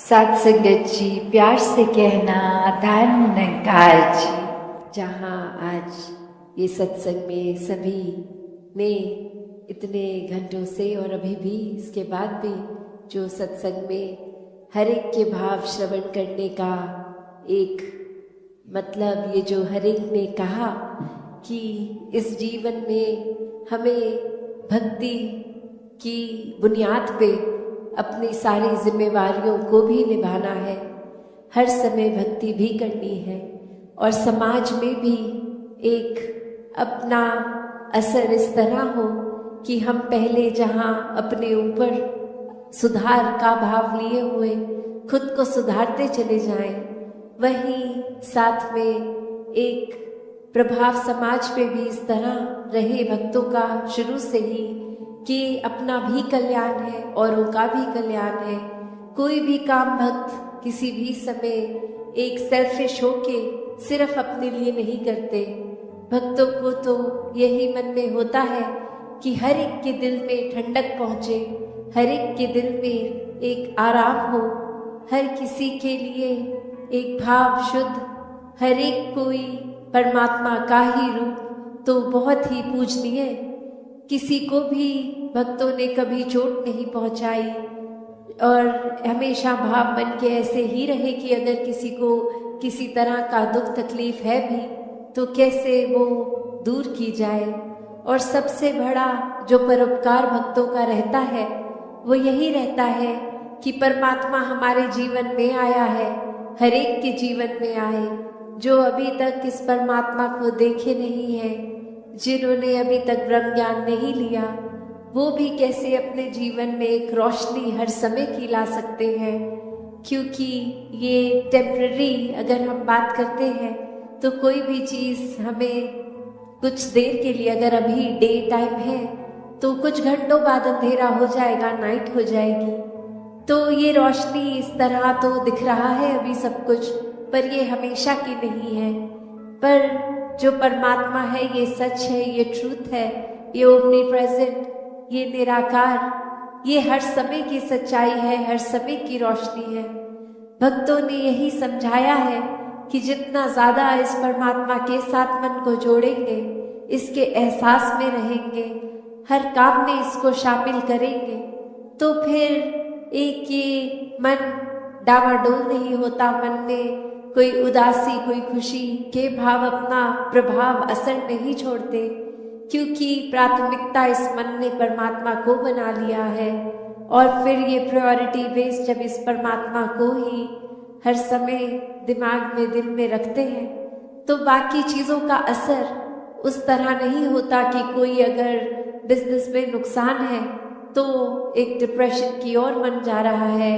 सात संगत जी, प्यार से कहना धन्यकार जी। जहाँ आज ये सत्संग में सभी ने इतने घंटों से और अभी भी इसके बाद भी जो सत्संग में हर एक के भाव श्रवण करने का एक मतलब ये जो हर एक ने कहा कि इस जीवन में हमें भक्ति की बुनियाद पे अपनी सारी जिम्मेवारियों को भी निभाना है, हर समय भक्ति भी करनी है और समाज में भी एक अपना असर इस तरह हो कि हम पहले जहाँ अपने ऊपर सुधार का भाव लिए हुए खुद को सुधारते चले जाएं, वहीं साथ में एक प्रभाव समाज पे भी इस तरह रहे भक्तों का शुरू से ही कि अपना भी कल्याण है औरों का भी कल्याण है। कोई भी काम भक्त किसी भी समय एक सेल्फिश होके सिर्फ अपने लिए नहीं करते। भक्तों को तो यही मन में होता है कि हर एक के दिल में ठंडक पहुँचे, हर एक के दिल में एक आराम हो, हर किसी के लिए एक भाव शुद्ध, हर एक कोई परमात्मा का ही रूप तो बहुत ही पूजनीय। किसी को भी भक्तों ने कभी चोट नहीं पहुंचाई और हमेशा भाव मन के ऐसे ही रहे कि अगर किसी को किसी तरह का दुख तकलीफ है भी तो कैसे वो दूर की जाए। और सबसे बड़ा जो परोपकार भक्तों का रहता है वो यही रहता है कि परमात्मा हमारे जीवन में आया है, हर एक के जीवन में आए। जो अभी तक इस परमात्मा को देखे नहीं है, जिन्होंने अभी तक ब्रह्म ज्ञान नहीं लिया, वो भी कैसे अपने जीवन में एक रोशनी हर समय की ला सकते हैं। क्योंकि ये टेम्पररी अगर हम बात करते हैं तो कोई भी चीज़ हमें कुछ देर के लिए, अगर अभी डे टाइम है तो कुछ घंटों बाद अंधेरा हो जाएगा, नाइट हो जाएगी। तो ये रोशनी इस तरह तो दिख रहा है अभी सब कुछ, पर ये हमेशा की नहीं है। पर जो परमात्मा है ये सच है, ये ट्रूथ है, ये ओमनी प्रेजेंट, ये निराकार, ये हर समय की सच्चाई है, हर समय की रोशनी है। भक्तों ने यही समझाया है कि जितना ज़्यादा इस परमात्मा के साथ मन को जोड़ेंगे, इसके एहसास में रहेंगे, हर काम में इसको शामिल करेंगे, तो फिर एक ये मन डामाडोल नहीं होता, मन में कोई उदासी कोई खुशी के भाव अपना प्रभाव असर नहीं छोड़ते। क्योंकि प्राथमिकता इस मन ने परमात्मा को बना लिया है और फिर ये प्रायोरिटी बेस जब इस परमात्मा को ही हर समय दिमाग में दिल में रखते हैं तो बाकी चीज़ों का असर उस तरह नहीं होता कि कोई अगर बिजनेस में नुकसान है तो एक डिप्रेशन की ओर मन जा रहा है,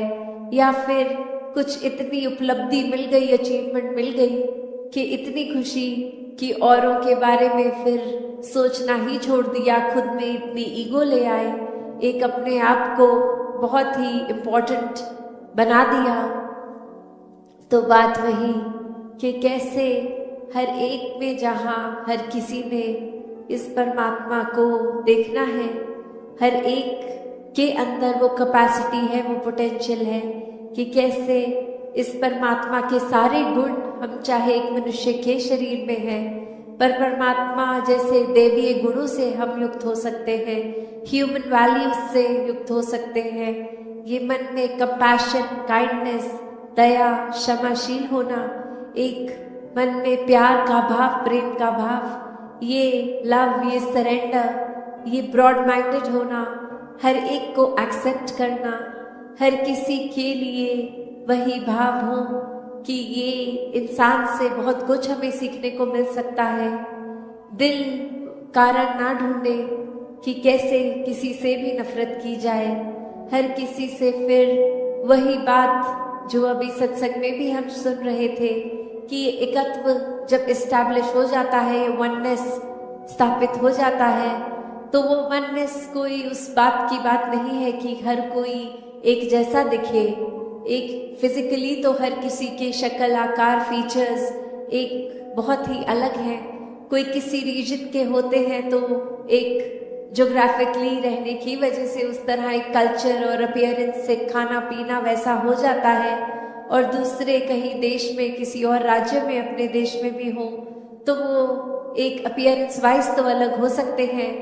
या फिर कुछ इतनी उपलब्धि मिल गई, अचीवमेंट मिल गई कि इतनी खुशी कि औरों के बारे में फिर सोचना ही छोड़ दिया, खुद में इतनी ईगो ले आए, एक अपने आप को बहुत ही इम्पोर्टेंट बना दिया। तो बात वही कि कैसे हर एक में जहाँ हर किसी ने इस परमात्मा को देखना है, हर एक के अंदर वो कैपेसिटी है, वो पोटेंशियल है कि कैसे इस परमात्मा के सारे गुण, हम चाहे एक मनुष्य के शरीर में हैं पर परमात्मा जैसे दैवीय गुणों से हम युक्त हो सकते हैं, ह्यूमन वैल्यूज से युक्त हो सकते हैं। ये मन में कंपैशन, काइंडनेस, दया, क्षमाशील होना, एक मन में प्यार का भाव, प्रेम का भाव, ये लव, ये सरेंडर, ये ब्रॉड माइंडेड होना, हर एक को एक्सेप्ट करना, हर किसी के लिए वही भाव हो कि ये इंसान से बहुत कुछ हमें सीखने को मिल सकता है। दिल कारण ना ढूंढे कि कैसे किसी से भी नफरत की जाए, हर किसी से फिर वही बात जो अभी सत्संग में भी हम सुन रहे थे कि ये एकत्व जब इस्टेब्लिश हो जाता है, वननेस स्थापित हो जाता है, तो वो वननेस कोई उस बात की बात नहीं है कि हर कोई एक जैसा दिखे। एक फिजिकली तो हर किसी के शक्ल, आकार, फीचर्स एक बहुत ही अलग हैं। कोई किसी रीजन के होते हैं तो एक ज्योग्राफिकली रहने की वजह से उस तरह एक कल्चर और अपीयरेंस से खाना पीना वैसा हो जाता है, और दूसरे कहीं देश में किसी और राज्य में अपने देश में भी हो तो वो एक अपीयरेंस वाइज तो अलग हो सकते हैं,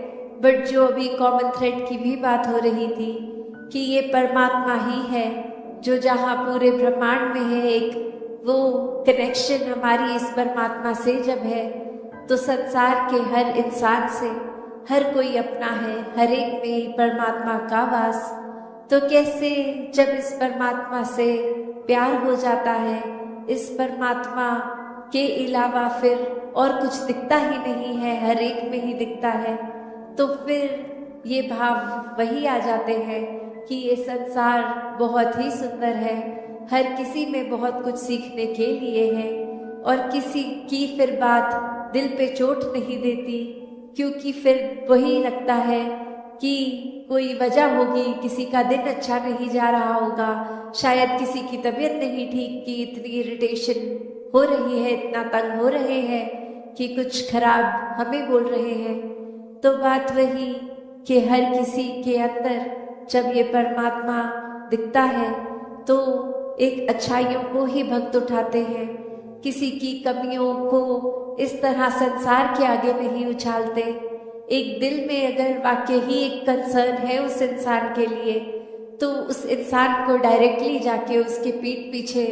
बट जो अभी कॉमन थ्रेड की भी बात हो रही थी कि ये परमात्मा ही है जो जहाँ पूरे ब्रह्मांड में है, एक वो कनेक्शन हमारी इस परमात्मा से जब है तो संसार के हर इंसान से हर कोई अपना है, हर एक में ही परमात्मा का वास। तो कैसे जब इस परमात्मा से प्यार हो जाता है, इस परमात्मा के अलावा फिर और कुछ दिखता ही नहीं है, हर एक में ही दिखता है, तो फिर ये भाव वही आ जाते हैं कि ये संसार बहुत ही सुंदर है, हर किसी में बहुत कुछ सीखने के लिए है, और किसी की फिर बात दिल पे चोट नहीं देती, क्योंकि फिर वही लगता है कि कोई वजह होगी, किसी का दिन अच्छा नहीं जा रहा होगा, शायद किसी की तबीयत नहीं ठीक कि इतनी इरिटेशन हो रही है, इतना तंग हो रहे हैं कि कुछ खराब हमें बोल रहे हैं। तो बात वही कि हर किसी के अंदर जब ये परमात्मा दिखता है तो एक अच्छाइयों को ही भक्त उठाते हैं, किसी की कमियों को इस तरह संसार के आगे नहीं उछालते। एक दिल में अगर वाकई ही एक कंसर्न है उस इंसान के लिए तो उस इंसान को डायरेक्टली जाके उसके पीठ पीछे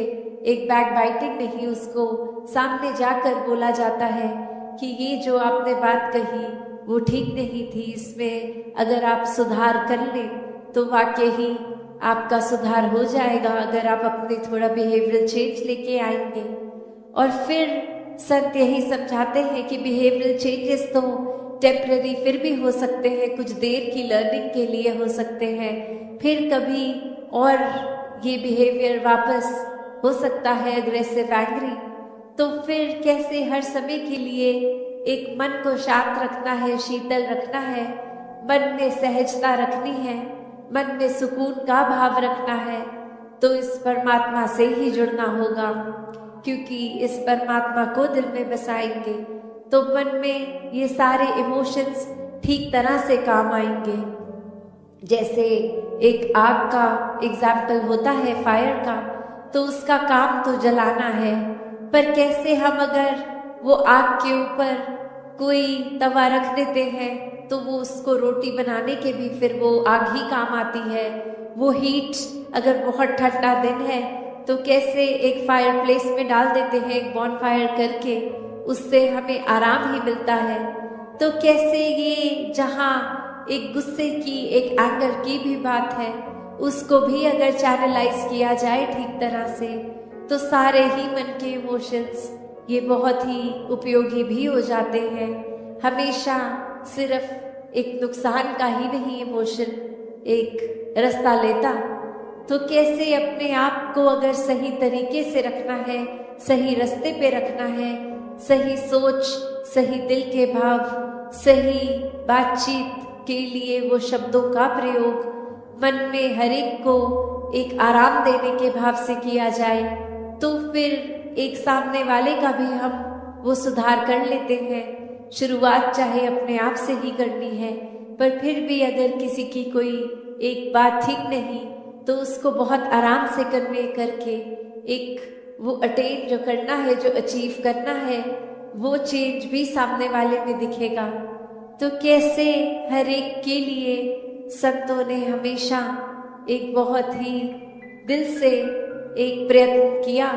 एक बैक बाइटिंग नहीं, उसको सामने जाकर बोला जाता है कि ये जो आपने बात कही वो ठीक नहीं थी, इसमें अगर आप सुधार कर लें तो वाकई ही आपका सुधार हो जाएगा, अगर आप अपने थोड़ा बिहेवियरल चेंज लेके आएंगे। और फिर संत यही समझाते हैं कि बिहेवियरल चेंजेस तो टेम्पररी फिर भी हो सकते हैं, कुछ देर की लर्निंग के लिए हो सकते हैं, फिर कभी और ये बिहेवियर वापस हो सकता है अग्रेसिव एंग्री। तो फिर कैसे हर समय के लिए एक मन को शांत रखना है, शीतल रखना है, मन में सहजता रखनी है, मन में सुकून का भाव रखना है, तो इस परमात्मा से ही जुड़ना होगा, क्योंकि इस परमात्मा को दिल में बसाएंगे तो मन में ये सारे इमोशंस ठीक तरह से काम आएंगे। जैसे एक आग का एग्जाम्पल होता है फायर का, तो उसका काम तो जलाना है, पर कैसे हम अगर वो आग के ऊपर कोई तवा रख देते हैं तो वो उसको रोटी बनाने के भी फिर वो आग ही काम आती है। वो हीट अगर बहुत ठंडा दिन है तो कैसे एक फायर प्लेस में डाल देते हैं, एक बॉन फायर करके, उससे हमें आराम ही मिलता है। तो कैसे ये जहाँ एक गुस्से की, एक एंगर की भी बात है, उसको भी अगर चैनलाइज किया जाए ठीक तरह से तो सारे ही मन के इमोशंस ये बहुत ही उपयोगी भी हो जाते हैं। हमेशा सिर्फ एक नुकसान का ही नहीं इमोशन एक रास्ता लेता। तो कैसे अपने आप को अगर सही तरीके से रखना है, सही रास्ते पे रखना है, सही सोच, सही दिल के भाव, सही बातचीत के लिए वो शब्दों का प्रयोग मन में हर एक को एक आराम देने के भाव से किया जाए तो फिर एक सामने वाले का भी हम वो सुधार कर लेते हैं। शुरुआत चाहे अपने आप से ही करनी है, पर फिर भी अगर किसी की कोई एक बात ठीक नहीं तो उसको बहुत आराम से करके एक वो अटेन जो करना है, जो अचीव करना है, वो चेंज भी सामने वाले में दिखेगा। तो कैसे हर एक के लिए संतों ने हमेशा एक बहुत ही दिल से एक प्रयत्न किया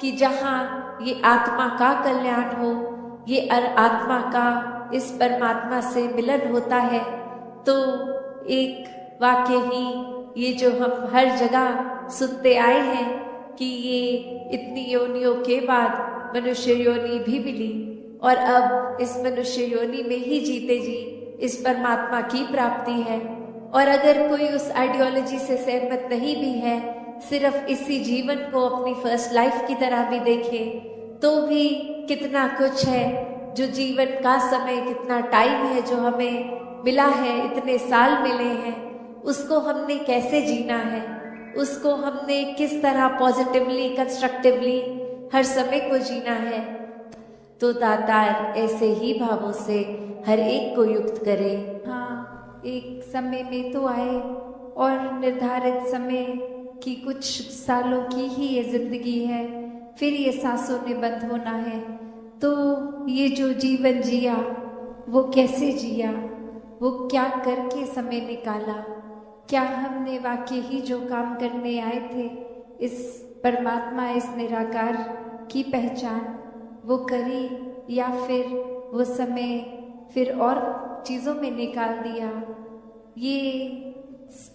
कि जहाँ ये आत्मा का कल्याण हो, ये आत्मा का इस परमात्मा से मिलन होता है, तो एक वाकई ही ये जो हम हर जगह सुनते आए हैं कि ये इतनी योनियों के बाद मनुष्य योनि भी मिली और अब इस मनुष्य योनि में ही जीते जी इस परमात्मा की प्राप्ति है। और अगर कोई उस आइडियोलॉजी से सहमत नहीं भी है, सिर्फ इसी जीवन को अपनी फर्स्ट लाइफ की तरह भी देखे तो भी कितना कुछ है जो जीवन का समय, कितना टाइम है जो हमें मिला है, इतने साल मिले हैं, उसको हमने कैसे जीना है, उसको हमने किस तरह पॉजिटिवली, कंस्ट्रक्टिवली हर समय को जीना है। तो दातार ऐसे ही भावों से हर एक को युक्त करे। हाँ, एक समय में तो आए और निर्धारित समय की कुछ सालों की ही ये जिंदगी है, फिर ये सांसों ने बंद होना है। तो ये जो जीवन जिया वो कैसे जिया, वो क्या करके समय निकाला, क्या हमने वाकई ही जो काम करने आए थे इस परमात्मा, इस निराकार की पहचान वो करी, या फिर वो समय फिर और चीज़ों में निकाल दिया। ये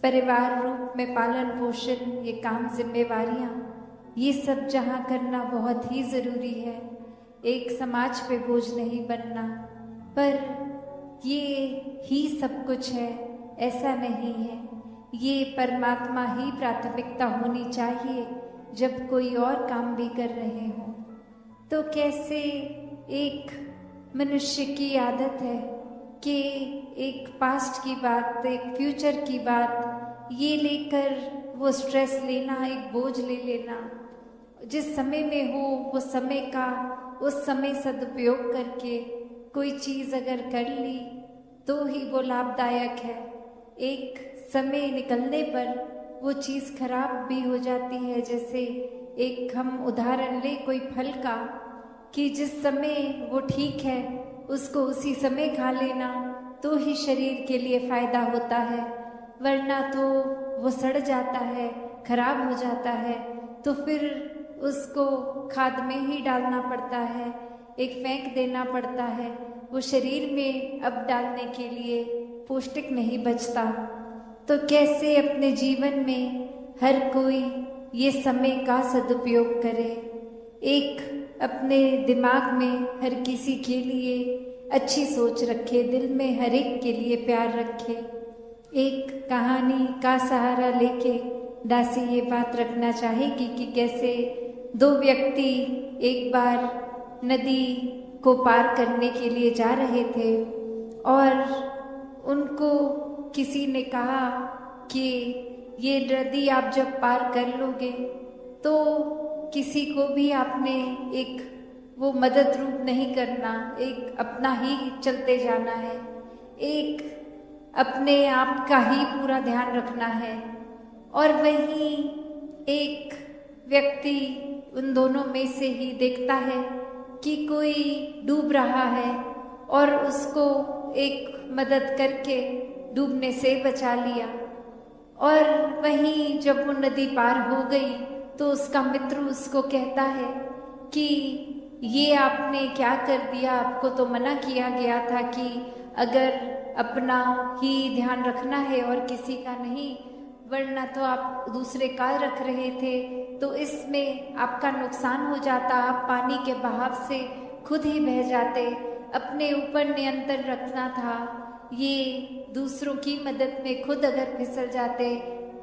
परिवार रूप में पालन पोषण, ये काम जिम्मेवारियाँ, ये सब जहाँ करना बहुत ही ज़रूरी है, एक समाज पे बोझ नहीं बनना। पर ये ही सब कुछ है ऐसा नहीं है, ये परमात्मा ही प्राथमिकता होनी चाहिए जब कोई और काम भी कर रहे हों। तो कैसे एक मनुष्य की आदत है कि एक पास्ट की बात, एक फ्यूचर की बात ये लेकर वो स्ट्रेस लेना, एक बोझ ले लेना, जिस समय में हो वो समय का उस समय सदुपयोग करके कोई चीज़ अगर कर ली तो ही वो लाभदायक है। एक समय निकलने पर वो चीज़ खराब भी हो जाती है। जैसे एक हम उदाहरण ले कोई फल का, कि जिस समय वो ठीक है उसको उसी समय खा लेना तो ही शरीर के लिए फायदा होता है, वरना तो वो सड़ जाता है, खराब हो जाता है, तो फिर उसको खाद में ही डालना पड़ता है, एक फेंक देना पड़ता है, वो शरीर में अब डालने के लिए पौष्टिक नहीं बचता। तो कैसे अपने जीवन में हर कोई ये समय का सदुपयोग करे, एक अपने दिमाग में हर किसी के लिए अच्छी सोच रखे, दिल में हर एक के लिए प्यार रखे। एक कहानी का सहारा लेके दासी ये बात रखना चाहेगी कि कैसे दो व्यक्ति एक बार नदी को पार करने के लिए जा रहे थे और उनको किसी ने कहा कि ये नदी आप जब पार कर लोगे तो किसी को भी आपने एक वो मदद रूप नहीं करना, एक अपना ही चलते जाना है, एक अपने आप का ही पूरा ध्यान रखना है। और वहीं एक व्यक्ति उन दोनों में से ही देखता है कि कोई डूब रहा है और उसको एक मदद करके डूबने से बचा लिया। और वहीं जब वो नदी पार हो गई तो उसका मित्र उसको कहता है कि ये आपने क्या कर दिया, आपको तो मना किया गया था कि अगर अपना ही ध्यान रखना है और किसी का नहीं, वरना तो आप दूसरे का रख रहे थे, तो इसमें आपका नुकसान हो जाता, आप पानी के बहाव से खुद ही बह जाते, अपने ऊपर नियंत्रण रखना था, ये दूसरों की मदद में खुद अगर फिसल जाते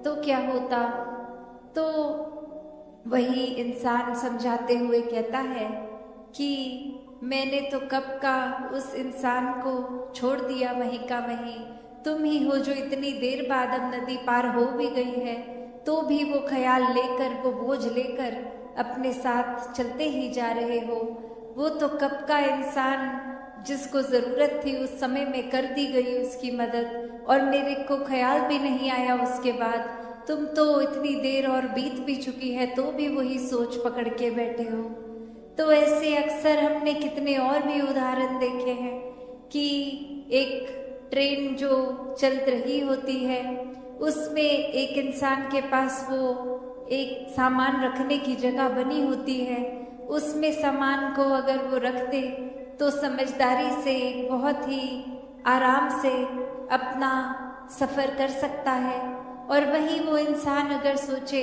तो क्या होता। तो वही इंसान समझाते हुए कहता है कि मैंने तो कब का उस इंसान को छोड़ दिया वहीं का वहीं, तुम ही हो जो इतनी देर बाद अब नदी पार हो भी गई है तो भी वो ख्याल लेकर, वो बोझ लेकर अपने साथ चलते ही जा रहे हो। वो तो कब का इंसान जिसको ज़रूरत थी उस समय में कर दी गई उसकी मदद, और मेरे को ख्याल भी नहीं आया उसके बाद, तुम तो इतनी देर और बीत भी चुकी है तो भी वही सोच पकड़ के बैठे हो। तो ऐसे अक्सर हमने कितने और भी उदाहरण देखे हैं कि एक ट्रेन जो चल रही होती है उसमें एक इंसान के पास वो एक सामान रखने की जगह बनी होती है, उसमें सामान को अगर वो रख दे तो समझदारी से बहुत ही आराम से अपना सफ़र कर सकता है। और वहीं वो इंसान अगर सोचे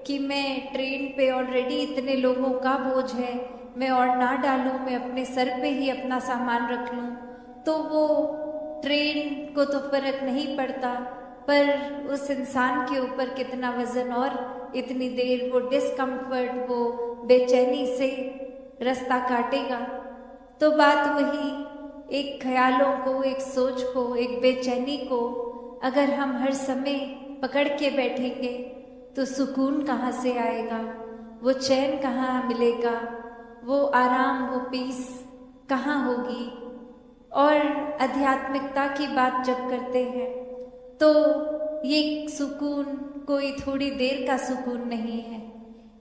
कि मैं ट्रेन पे ऑलरेडी इतने लोगों का बोझ है, मैं और ना डालूं, मैं अपने सर पे ही अपना सामान रख लूं, तो वो ट्रेन को तो फर्क नहीं पड़ता, पर उस इंसान के ऊपर कितना वजन और इतनी देर वो डिस्कम्फर्ट, वो बेचैनी से रास्ता काटेगा। तो बात वही, एक ख्यालों को, एक सोच को, एक बेचैनी को अगर हम हर समय पकड़ के बैठेंगे तो सुकून कहाँ से आएगा, वो चैन कहाँ मिलेगा, वो आराम, वो पीस कहाँ होगी। और आध्यात्मिकता की बात जब करते हैं तो ये सुकून कोई थोड़ी देर का सुकून नहीं है,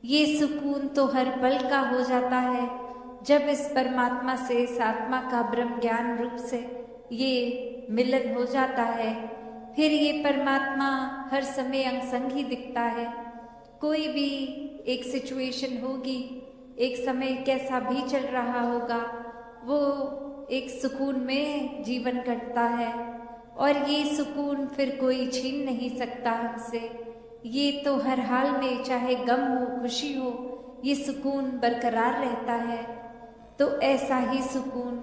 ये सुकून तो हर पल का हो जाता है जब इस परमात्मा से, इस आत्मा का ब्रह्म ज्ञान रूप से ये मिलन हो जाता है। फिर ये परमात्मा हर समय अंग संग ही दिखता है। कोई भी एक सिचुएशन होगी, एक समय कैसा भी चल रहा होगा, वो एक सुकून में जीवन कटता है और ये सुकून फिर कोई छीन नहीं सकता हमसे। ये तो हर हाल में, चाहे गम हो खुशी हो, ये सुकून बरकरार रहता है। तो ऐसा ही सुकून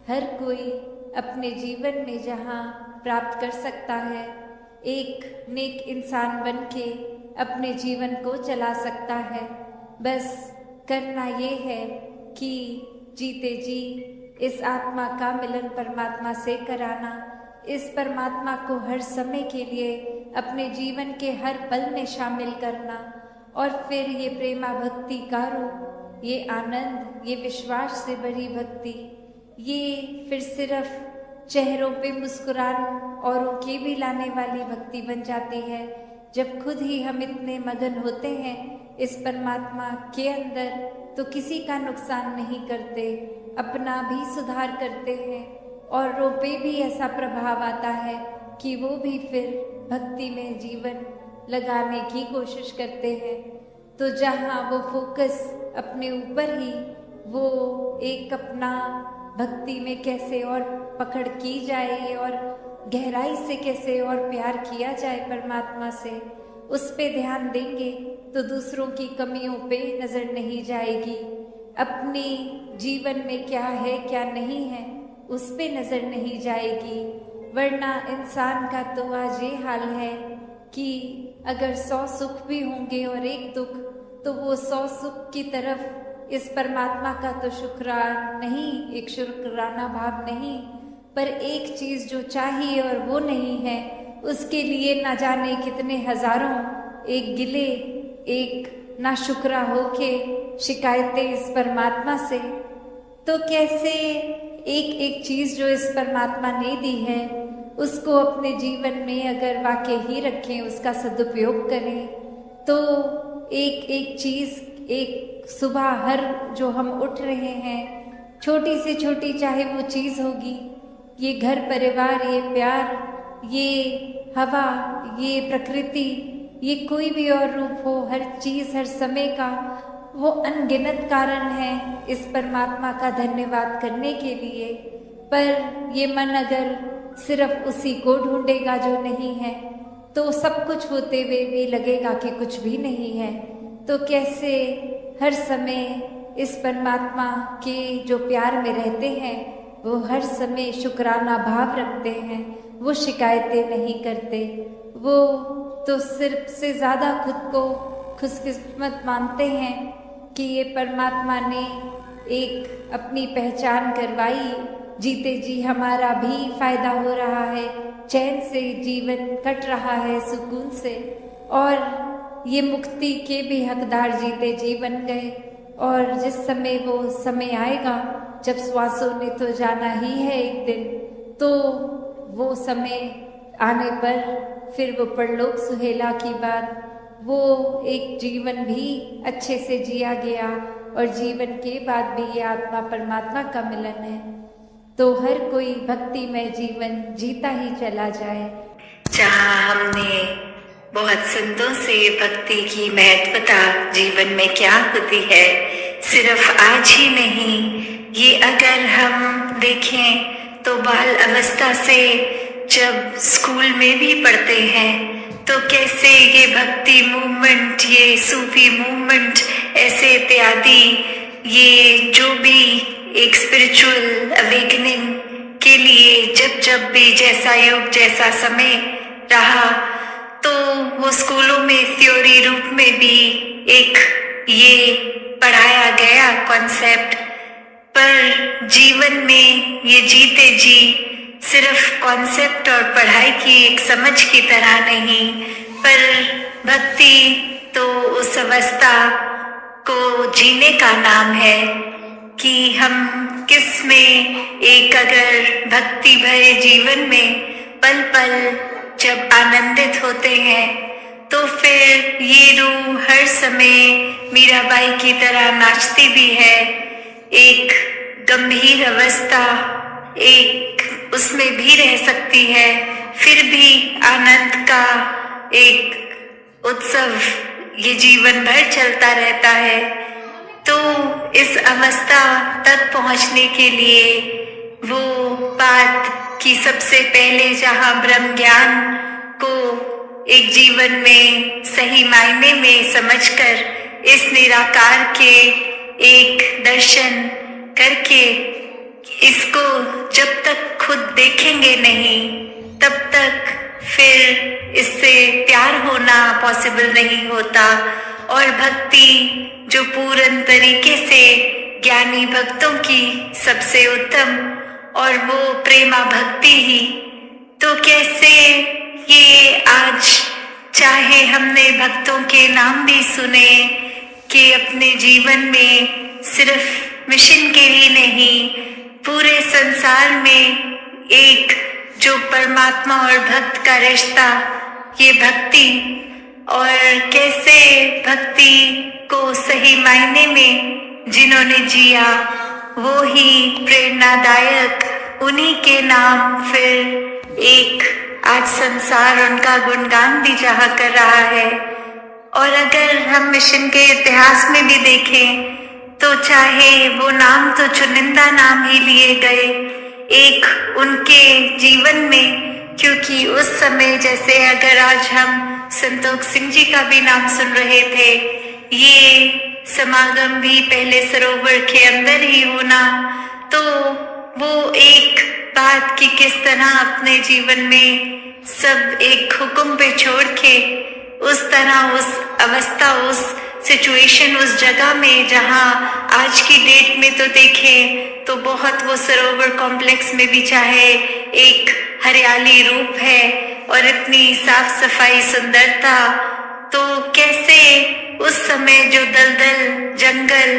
हर कोई अपने जीवन में जहाँ प्राप्त कर सकता है, एक नेक इंसान बन के अपने जीवन को चला सकता है। बस करना ये है कि जीते जी इस आत्मा का मिलन परमात्मा से कराना, इस परमात्मा को हर समय के लिए अपने जीवन के हर पल में शामिल करना और फिर ये प्रेमा भक्ति का रूप, ये आनंद, ये विश्वास से भरी भक्ति, ये फिर सिर्फ चेहरों पे मुस्कुरान औरों की भी लाने वाली भक्ति बन जाती है जब खुद ही हम इतने मगन होते हैं इस परमात्मा के अंदर, तो किसी का नुकसान नहीं करते, अपना भी सुधार करते हैं औरों पे भी ऐसा प्रभाव आता है कि वो भी फिर भक्ति में जीवन लगाने की कोशिश करते हैं। तो जहाँ वो फोकस अपने ऊपर ही, वो एक अपना भक्ति में कैसे और पकड़ की जाए और गहराई से कैसे और प्यार किया जाए परमात्मा से, उस पे ध्यान देंगे तो दूसरों की कमियों पे नजर नहीं जाएगी। अपने जीवन में क्या है क्या नहीं है उस पे नजर नहीं जाएगी। वरना इंसान का तो आज ये हाल है कि अगर 100 सुख भी होंगे और एक दुख, तो वो 100 सुख की तरफ इस परमात्मा का तो शुक्राना नहीं, एक शुक्राना भाव नहीं, पर एक चीज जो चाहिए और वो नहीं है, उसके लिए ना जाने कितने हजारों एक गिले, एक नाशुक्रा होके शिकायतें इस परमात्मा से। तो कैसे एक एक चीज जो इस परमात्मा ने दी है उसको अपने जीवन में अगर वाकई ही रखें, उसका सदुपयोग करें, तो एक एक चीज, एक सुबह हर जो हम उठ रहे हैं, छोटी से छोटी चाहे वो चीज होगी, ये घर परिवार, ये प्यार, ये हवा, ये प्रकृति, ये कोई भी और रूप हो, हर चीज हर समय का वो अनगिनत कारण है इस परमात्मा का धन्यवाद करने के लिए। पर ये मन अगर सिर्फ उसी को ढूंढेगा जो नहीं है, तो सब कुछ होते हुए भी लगेगा कि कुछ भी नहीं है। तो कैसे हर समय इस परमात्मा के जो प्यार में रहते हैं वो हर समय शुक्राना भाव रखते हैं, वो शिकायतें नहीं करते, वो तो सिर्फ से ज़्यादा खुद को खुशकिस्मत मानते हैं कि ये परमात्मा ने एक अपनी पहचान करवाई, जीते जी हमारा भी फायदा हो रहा है, चैन से जीवन कट रहा है सुकून से, और ये मुक्ति के भी हकदार जीते जी बन गए। और जिस समय वो समय आएगा जब श्वासों ने तो जाना ही है एक दिन, तो वो समय आने पर फिर वो परलोक सुहेला की बात, वो एक जीवन भी अच्छे से जिया गया और जीवन के बाद भी ये आत्मा परमात्मा का मिलन है। तो हर कोई भक्ति में जीवन जीता ही चला जाए। जहाँ हमने बहुत संतों से भक्ति की महत्वता जीवन में क्या होती है सिर्फ आज ही नहीं, ये अगर हम देखें तो बाल अवस्था से जब स्कूल में भी पढ़ते हैं तो कैसे ये भक्ति मूवमेंट, ये सूफी मूवमेंट, ऐसे इत्यादि, ये जो भी एक स्पिरिचुअल अवेकनिंग के लिए जब जब भी जैसा युग जैसा समय रहा, तो वो स्कूलों में थ्योरी रूप में भी एक ये पढ़ाया गया कॉन्सेप्ट, पर जीवन में ये जीते जी सिर्फ कॉन्सेप्ट और पढ़ाई की एक समझ की तरह नहीं, पर भक्ति तो उस अवस्था को जीने का नाम है कि हम किस में एक अगर भक्ति भरे जीवन में पल पल जब आनंदित होते हैं तो फिर ये रूह हर समय मीराबाई की तरह नाचती भी है। एक गंभीर अवस्था एक उसमें भी रह सकती है, फिर भी आनंद का एक उत्सव ये जीवन भर चलता रहता है। तो इस अवस्था तक पहुंचने के लिए वो बात कि सबसे पहले जहां ब्रह्म ज्ञान को एक जीवन में सही मायने में समझकर इस निराकार के एक दर्शन करके इसको जब तक खुद देखेंगे नहीं तब तक फिर इससे प्यार होना पॉसिबल नहीं होता। और भक्ति जो पूर्ण तरीके से ज्ञानी भक्तों की सबसे उत्तम और वो प्रेमा भक्ति ही, तो कैसे ये आज चाहे हमने भक्तों के नाम भी सुने कि अपने जीवन में सिर्फ मिशन के ही नहीं पूरे संसार में एक जो परमात्मा और भक्त का रिश्ता ये भक्ति, और कैसे भक्ति को सही मायने में जिन्होंने जिया वो ही प्रेरणादायक, उन्हीं के नाम फिर एक आज संसार उनका गुणगान भी जहाँ कर रहा है। और अगर हम मिशन के इतिहास में भी देखें तो चाहे वो नाम तो चुनिंदा नाम ही लिए गए एक उनके जीवन में, क्योंकि उस समय जैसे अगर आज हम संतोष सिंह जी का भी नाम सुन रहे थे, ये समागम भी पहले सरोवर के अंदर ही होना, तो वो एक बात कि किस तरह अपने जीवन में सब एक हुक्म पे छोड़ के उस तरह उस अवस्था उस सिचुएशन उस जगह में जहां आज की डेट में तो देखें तो बहुत वो सरोवर कॉम्प्लेक्स में भी चाहे एक हरियाली रूप है और इतनी साफ सफाई सुंदरता, तो कैसे उस समय जो दलदल जंगल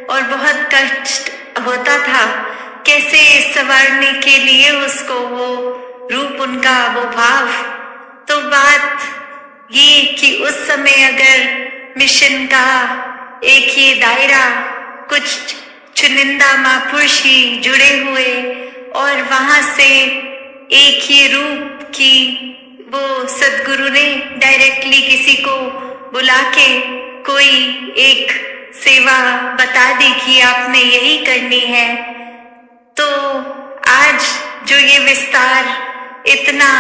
और बहुत कष्ट होता था, कैसे संवारने के लिए उसको वो रूप उनका वो भाव। तो बात ये कि उस समय अगर मिशन का एक ये दायरा कुछ चुनिंदा महापुरुष ही जुड़े हुए और वहां से एक ये रूप की वो सदगुरु ने डायरेक्टली किसी को बुला के कोई एक सेवा बता दी कि आपने यही करनी है, तो आज जो ये विस्तार इतना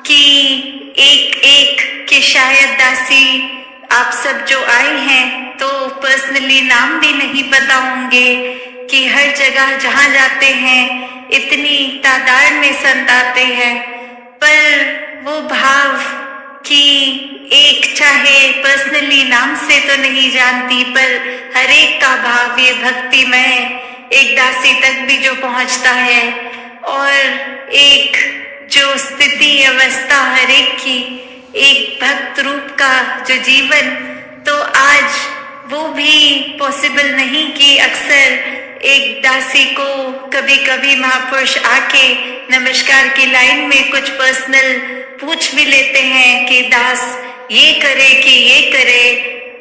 कि एक एक के शायद दासी आप सब जो आए हैं तो पर्सनली नाम भी नहीं पता होंगे कि हर जगह जहां जाते हैं इतनी तादाद में संत आते हैं, पर वो भाव कि एक चाहे पर्सनली नाम से तो नहीं जानती पर हर एक का भाव ये भक्ति में एक दासी तक भी जो पहुंचता है और एक जो स्थिति अवस्था हर एक की एक भक्त रूप का जो जीवन, तो आज वो भी पॉसिबल नहीं कि अक्सर एक दासी को कभी कभी महापुरुष आके नमस्कार की लाइन में कुछ पर्सनल पूछ भी लेते हैं कि दास ये करे कि ये करे,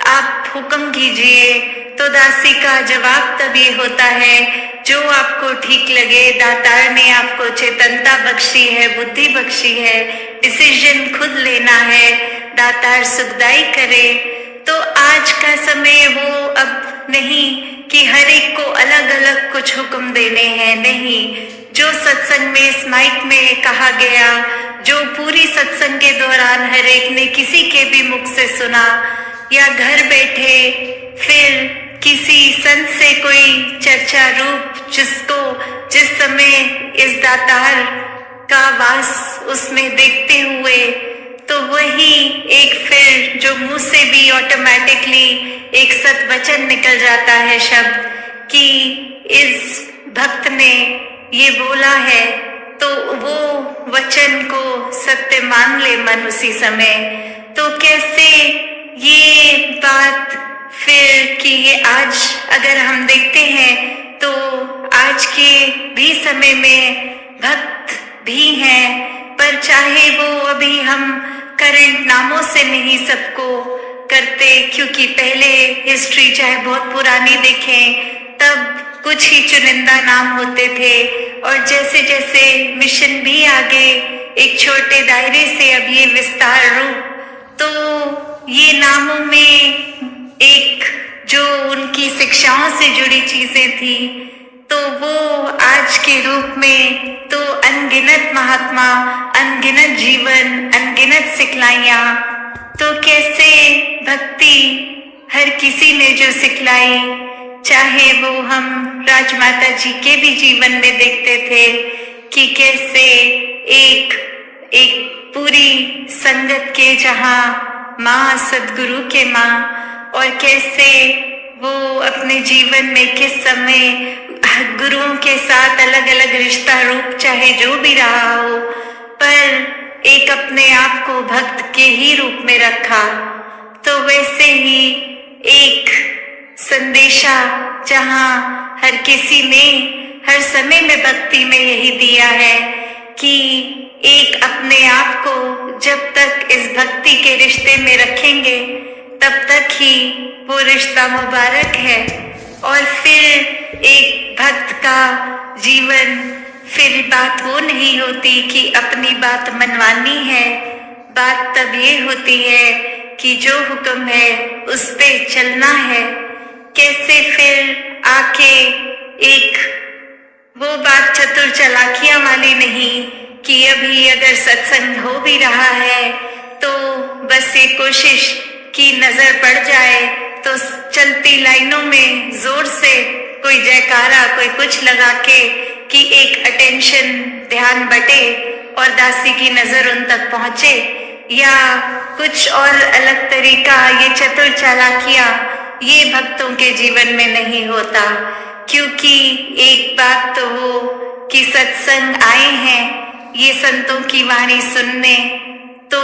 आप हुक्म कीजिए, तो दासी का जवाब तब ये होता है जो आपको ठीक लगे। दातार ने आपको चेतनता बख्शी है, बुद्धि बख्शी है, डिसीजन खुद लेना है, दातार सुखदाई करे। तो आज का समय वो अब नहीं कि हर एक को अलग अलग कुछ हुक्म देने हैं, नहीं, जो सत्संग में इस माइक में कहा गया, जो पूरी सत्संग के दौरान हर एक ने किसी के भी मुख से सुना या घर बैठे फिर किसी संत से कोई चर्चा रूप जिसको जिस समय इस दातार का वास उसमें देखते हुए, तो वही एक फिर जो मुंह से भी ऑटोमेटिकली एक सत वचन निकल जाता है शब्द कि इस भक्त ने ये बोला है, तो वो वचन को सत्य मान ले मन उसी समय। तो कैसे ये बात फिर कि ये आज अगर हम देखते हैं तो आज के भी समय में भक्त भी हैं, पर चाहे वो अभी हम करंट नामों से नहीं सबको करते, क्योंकि पहले हिस्ट्री चाहे बहुत पुरानी देखें तब कुछ ही चुनिंदा नाम होते थे, और जैसे जैसे मिशन भी आगे एक छोटे दायरे से अब ये विस्तार रूप, तो ये नामों में एक जो उनकी शिक्षाओं से जुड़ी चीजें थी, तो वो आज के रूप में तो अनगिनत महात्मा, अनगिनत जीवन, अनगिनत सिखलाइयां। तो कैसे भक्ति हर किसी ने जो सिखलाई, चाहे वो हम राजमाता जी के भी जीवन में देखते थे कि कैसे एक पूरी संगत के जहाँ माँ सदगुरु के माँ, और कैसे वो अपने जीवन में किस समय गुरुओं के साथ अलग अलग रिश्ता रूप चाहे जो भी रहा हो, पर एक अपने आप को भक्त के ही रूप में रखा। तो वैसे ही एक संदेशा जहाँ हर किसी ने हर समय में भक्ति में यही दिया है कि एक अपने आप को जब तक इस भक्ति के रिश्ते में रखेंगे तब तक ही वो रिश्ता मुबारक है। और फिर एक भक्त का जीवन, फिर बात वो नहीं होती कि अपनी बात मनवानी है, बात तब ये होती है कि जो हुक्म है उस पे चलना है। कैसे फिर आके एक वो बात चतुर चालाकियां वाली नहीं कि अभी अगर सत्संग हो भी रहा है तो बस ये कोशिश की नजर पड़ जाए तो चलती लाइनों में जोर से कोई जयकारा, कोई कुछ लगा के कि एक अटेंशन, ध्यान बटे और दासी की नजर उन तक पहुंचे, या कुछ और अलग तरीका, ये चतुर चालाकियां, ये भक्तों के जीवन में नहीं होता। क्योंकि एक बात तो हो कि सत्संग आए हैं ये संतों की वाणी सुनने, तो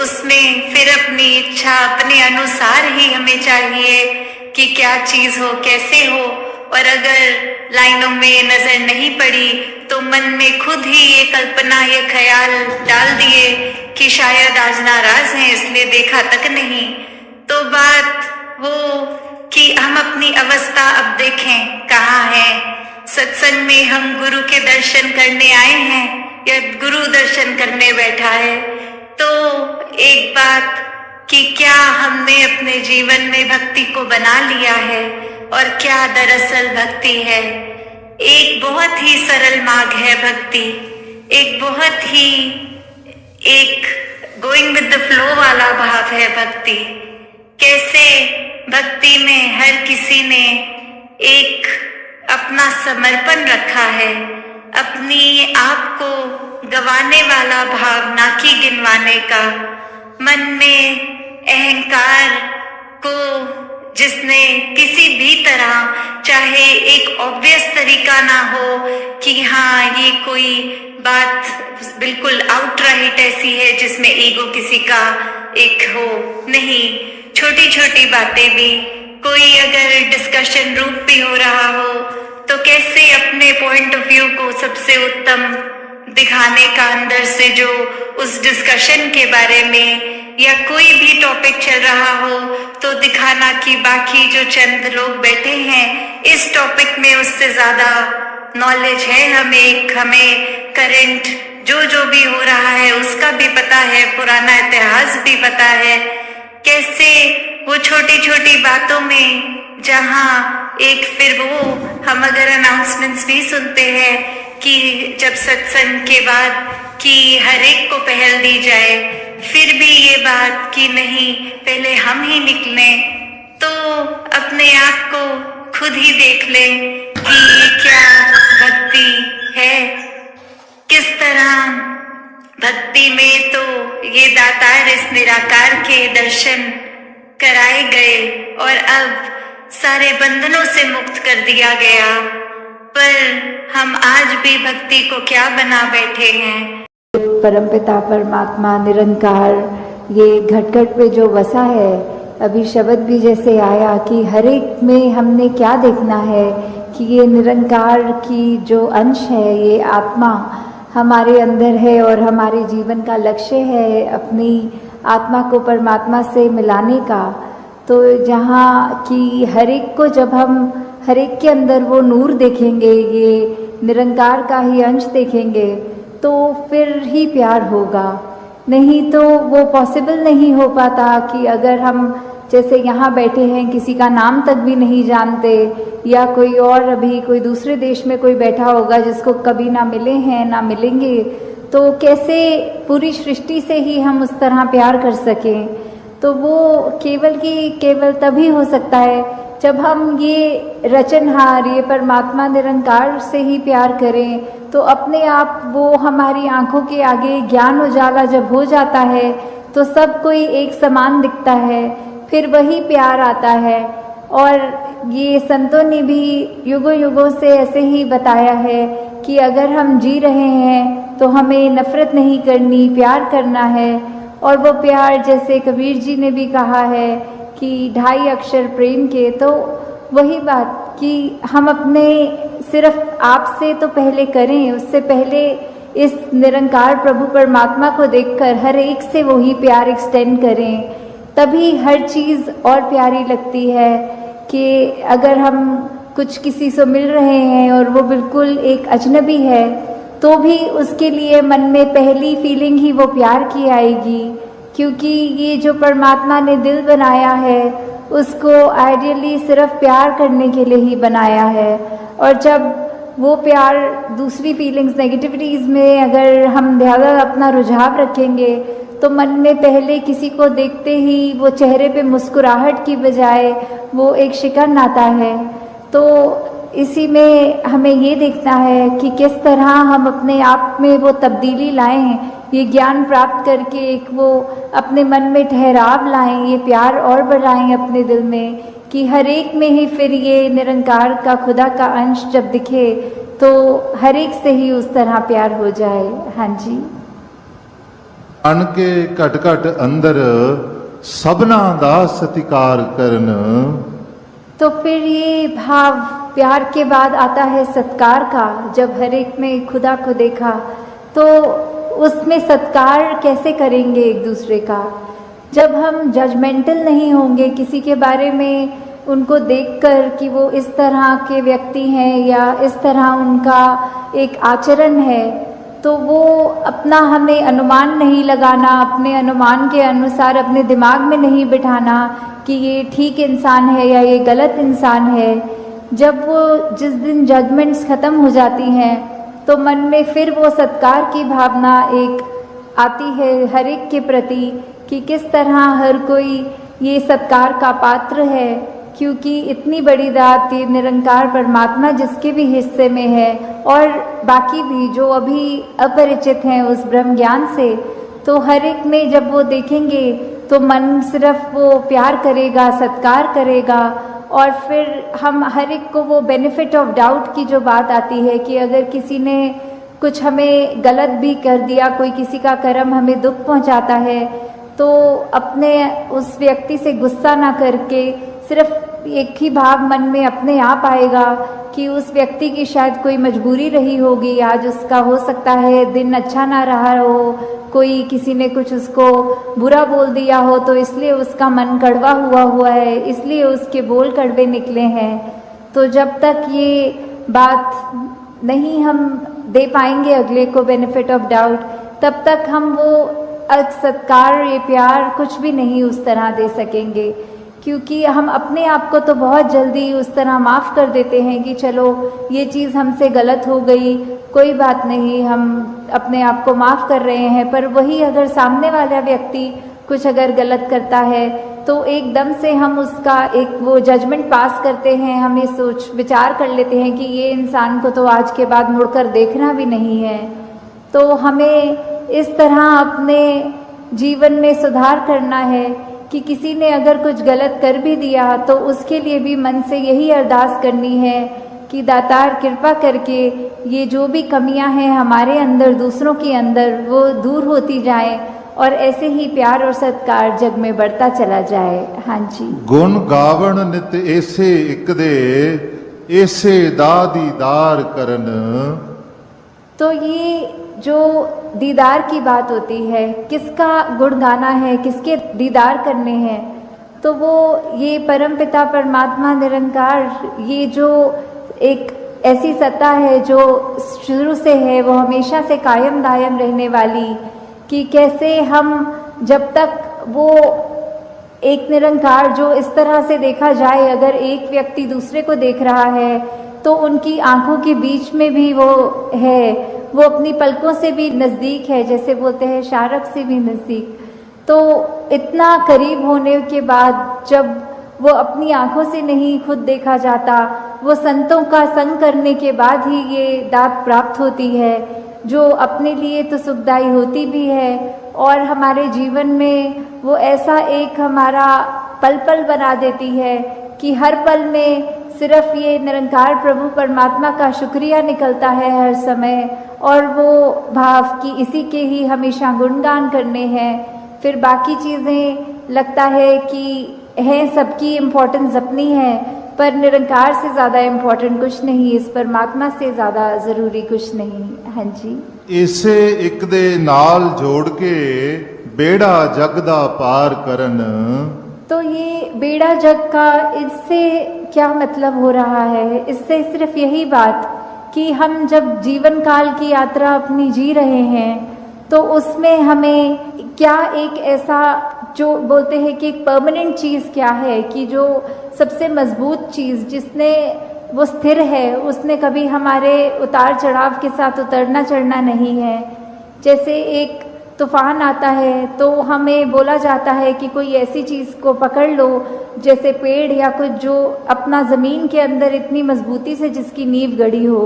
उसमें फिर अपनी इच्छा अपने अनुसार ही हमें चाहिए कि क्या चीज हो, कैसे हो। और अगर लाइनों में नजर नहीं पड़ी तो मन में खुद ही ये कल्पना, ये ख्याल डाल दिए कि शायद आज नाराज हैं इसलिए देखा तक नहीं। तो बात वो कि हम अपनी अवस्था अब देखें कहाँ है। सत्संग में हम गुरु के दर्शन करने आए हैं या गुरु दर्शन करने बैठा है। तो एक बात कि क्या हमने अपने जीवन में भक्ति को बना लिया है और क्या दरअसल भक्ति है। एक बहुत ही सरल मार्ग है भक्ति, एक बहुत ही एक गोइंग विद द फ्लो वाला भाव है भक्ति। कैसे भक्ति में हर किसी ने एक अपना समर्पण रखा है, अपनी आप को गवाने वाला भाव, ना कि गिनवाने का। मन में अहंकार को जिसने किसी भी तरह, चाहे एक ऑब्वियस तरीका ना हो कि हाँ ये कोई बात बिल्कुल आउटराइट ऐसी है जिसमें ईगो किसी का एक हो, नहीं, छोटी छोटी बातें भी, कोई अगर डिस्कशन रूप भी हो रहा हो तो कैसे अपने पॉइंट ऑफ व्यू को सबसे उत्तम दिखाने का अंदर से, जो उस डिस्कशन के बारे में या कोई भी टॉपिक चल रहा हो तो दिखाना कि बाकी जो चंद लोग बैठे हैं इस टॉपिक में उससे ज्यादा नॉलेज है, हमें करंट जो भी हो रहा है उसका भी पता है, पुराना इतिहास भी पता है। कैसे वो छोटी छोटी बातों में, जहाँ एक फिर वो हम अगर अनाउंसमेंट्स भी सुनते हैं कि जब सत्संग के बाद कि हर एक को पहल दी जाए, फिर भी ये बात कि नहीं पहले हम ही निकलें, तो अपने आप को खुद ही देख लें कि क्या भक्ति है। किस तरह भक्ति में तो ये दातार इस निराकार के दर्शन कराए गए और अब सारे बंधनों से मुक्त कर दिया गया, पर हम आज भी भक्ति को क्या बना बैठे हैं। परमपिता परमात्मा निरंकार ये घट घट पे जो बसा है, अभी शब्द भी जैसे आया कि हर एक में हमने क्या देखना है कि ये निरंकार की जो अंश है, ये आत्मा हमारे अंदर है और हमारे जीवन का लक्ष्य है अपनी आत्मा को परमात्मा से मिलाने का। तो जहाँ कि हर एक को जब हम हर एक के अंदर वो नूर देखेंगे, ये निरंकार का ही अंश देखेंगे, तो फिर ही प्यार होगा। नहीं तो वो पॉसिबल नहीं हो पाता कि अगर हम जैसे यहाँ बैठे हैं, किसी का नाम तक भी नहीं जानते, या कोई और अभी कोई दूसरे देश में कोई बैठा होगा जिसको कभी ना मिले हैं ना मिलेंगे, तो कैसे पूरी सृष्टि से ही हम उस तरह प्यार कर सकें। तो वो केवल तभी हो सकता है जब हम ये रचनहार, ये परमात्मा निरंकार से ही प्यार करें। तो अपने आप वो हमारी आंखों के आगे ज्ञान उजाला जब हो जाता है तो सब कोई एक समान दिखता है, फिर वही प्यार आता है। और ये संतों ने भी युगों युगों से ऐसे ही बताया है कि अगर हम जी रहे हैं तो हमें नफरत नहीं करनी, प्यार करना है। और वो प्यार जैसे कबीर जी ने भी कहा है कि 2.5 अक्षर प्रेम के, तो वही बात कि हम अपने सिर्फ आप से तो पहले करें, उससे पहले इस निरंकार प्रभु परमात्मा को देखकर हर एक से वही प्यार एक्सटेंड करें, तभी हर चीज़ और प्यारी लगती है। कि अगर हम कुछ किसी से मिल रहे हैं और वो बिल्कुल एक अजनबी है, तो भी उसके लिए मन में पहली फीलिंग ही वो प्यार की आएगी, क्योंकि ये जो परमात्मा ने दिल बनाया है उसको आइडियली सिर्फ प्यार करने के लिए ही बनाया है। और जब वो प्यार दूसरी फीलिंग्स, नेगेटिविटीज़ में अगर हम ज़्यादा अपना रुझाव रखेंगे तो मन में पहले किसी को देखते ही वो चेहरे पे मुस्कुराहट की बजाय वो एक शिकन आता है। तो इसी में हमें ये देखना है कि किस तरह हम अपने आप में वो तब्दीली लाएं, ये ज्ञान प्राप्त करके एक वो अपने मन में ठहराव लाएं, ये प्यार और बढ़ाएं अपने दिल में, कि हर एक में ही फिर ये निरंकार का खुदा का अंश जब दिखे तो हर एक से ही उस तरह प्यार हो जाए। हाँ जी। अन के घट घट अंदर सबना दा सत्कार करन। तो फिर ये भाव प्यार के बाद आता है सत्कार का। जब हर एक में खुदा को देखा तो उसमें सत्कार कैसे करेंगे एक दूसरे का, जब हम जजमेंटल नहीं होंगे किसी के बारे में, उनको देखकर कि वो इस तरह के व्यक्ति हैं या इस तरह उनका एक आचरण है, तो वो अपना हमें अनुमान नहीं लगाना, अपने अनुमान के अनुसार अपने दिमाग में नहीं बिठाना कि ये ठीक इंसान है या ये गलत इंसान है। जब वो जिस दिन जजमेंट्स ख़त्म हो जाती हैं तो मन में फिर वो सत्कार की भावना एक आती है हर एक के प्रति, कि किस तरह हर कोई ये सत्कार का पात्र है, क्योंकि इतनी बड़ी दात ये निरंकार परमात्मा जिसके भी हिस्से में है और बाकी भी जो अभी अपरिचित हैं उस ब्रह्म ज्ञान से, तो हर एक में जब वो देखेंगे तो मन सिर्फ वो प्यार करेगा, सत्कार करेगा। और फिर हम हर एक को वो बेनिफिट ऑफ डाउट की जो बात आती है कि अगर किसी ने कुछ हमें गलत भी कर दिया, कोई किसी का कर्म हमें दुख पहुंचाता है, तो अपने उस व्यक्ति से गुस्सा ना करके सिर्फ एक ही भाव मन में अपने आप आएगा कि उस व्यक्ति की शायद कोई मजबूरी रही होगी, आज उसका हो सकता है दिन अच्छा ना रहा हो, कोई किसी ने कुछ उसको बुरा बोल दिया हो तो इसलिए उसका मन कड़वा हुआ है, इसलिए उसके बोल कड़वे निकले हैं। तो जब तक ये बात नहीं हम दे पाएंगे अगले को बेनिफिट ऑफ डाउट, तब तक हम वो सत्कार, ये प्यार कुछ भी नहीं उस तरह दे सकेंगे, क्योंकि हम अपने आप को तो बहुत जल्दी उस तरह माफ़ कर देते हैं कि चलो ये चीज़ हमसे गलत हो गई, कोई बात नहीं, हम अपने आप को माफ़ कर रहे हैं। पर वही अगर सामने वाला व्यक्ति कुछ अगर गलत करता है तो एकदम से हम उसका एक वो जजमेंट पास करते हैं, हम ये सोच विचार कर लेते हैं कि ये इंसान को तो आज के बाद मुड़कर देखना भी नहीं है। तो हमें इस तरह अपने जीवन में सुधार करना है कि किसी ने अगर कुछ गलत कर भी दिया तो उसके लिए भी मन से यही अरदास करनी है कि दातार कृपा करके ये जो भी कमियां हैं हमारे अंदर, दूसरों के अंदर, वो दूर होती जाएं और ऐसे ही प्यार और सत्कार जग में बढ़ता चला जाए। हाँ जी। गुण गावण नित ऐसे एक दे ऐसे दादीदार करन। तो ये जो दीदार की बात होती है, किसका गुण गाना है, किसके दीदार करने हैं, तो वो ये परमपिता परमात्मा निरंकार, ये जो एक ऐसी सत्ता है जो शुरू से है, वो हमेशा से कायम दायम रहने वाली, कि कैसे हम जब तक वो एक निरंकार जो इस तरह से देखा जाए, अगर एक व्यक्ति दूसरे को देख रहा है तो उनकी आंखों के बीच में भी वो है, वो अपनी पलकों से भी नज़दीक है, जैसे बोलते हैं शारक से भी नज़दीक। तो इतना करीब होने के बाद जब वो अपनी आंखों से नहीं खुद देखा जाता, वो संतों का संग करने के बाद ही ये दात प्राप्त होती है, जो अपने लिए तो सुखदायी होती भी है और हमारे जीवन में वो ऐसा एक हमारा पल पल बना देती है कि हर पल में सिर्फ ये निरंकार प्रभु परमात्मा का शुक्रिया निकलता है हर समय, और वो भाव कि इसी के ही हमेशा गुणगान करने हैं। फिर बाकी चीज़ें लगता है कि है, सबकी इम्पोर्टेंस अपनी है, पर निरंकार से ज़्यादा इम्पोर्टेंट कुछ नहीं, इस परमात्मा से ज़्यादा ज़रूरी कुछ नहीं। हाँ जी, ਇਸੇ ਇੱਕ ਦੇ ਨਾਲ ਜੋੜ ਕੇ ਬੇੜਾ ਜਗ ਦਾ ਪਾਰ ਕਰਨ। तो ये बेड़ा जग का, इससे क्या मतलब हो रहा है? इससे सिर्फ यही बात कि हम जब जीवन काल की यात्रा अपनी जी रहे हैं तो उसमें हमें क्या एक ऐसा जो बोलते हैं कि एक परमानेंट चीज़ क्या है, कि जो सबसे मजबूत चीज़ जिसने वो स्थिर है, उसने कभी हमारे उतार चढ़ाव के साथ उतरना चढ़ना नहीं है। जैसे एक तूफान आता है तो हमें बोला जाता है कि कोई ऐसी चीज़ को पकड़ लो, जैसे पेड़ या कुछ जो अपना ज़मीन के अंदर इतनी मजबूती से जिसकी नींव गड़ी हो,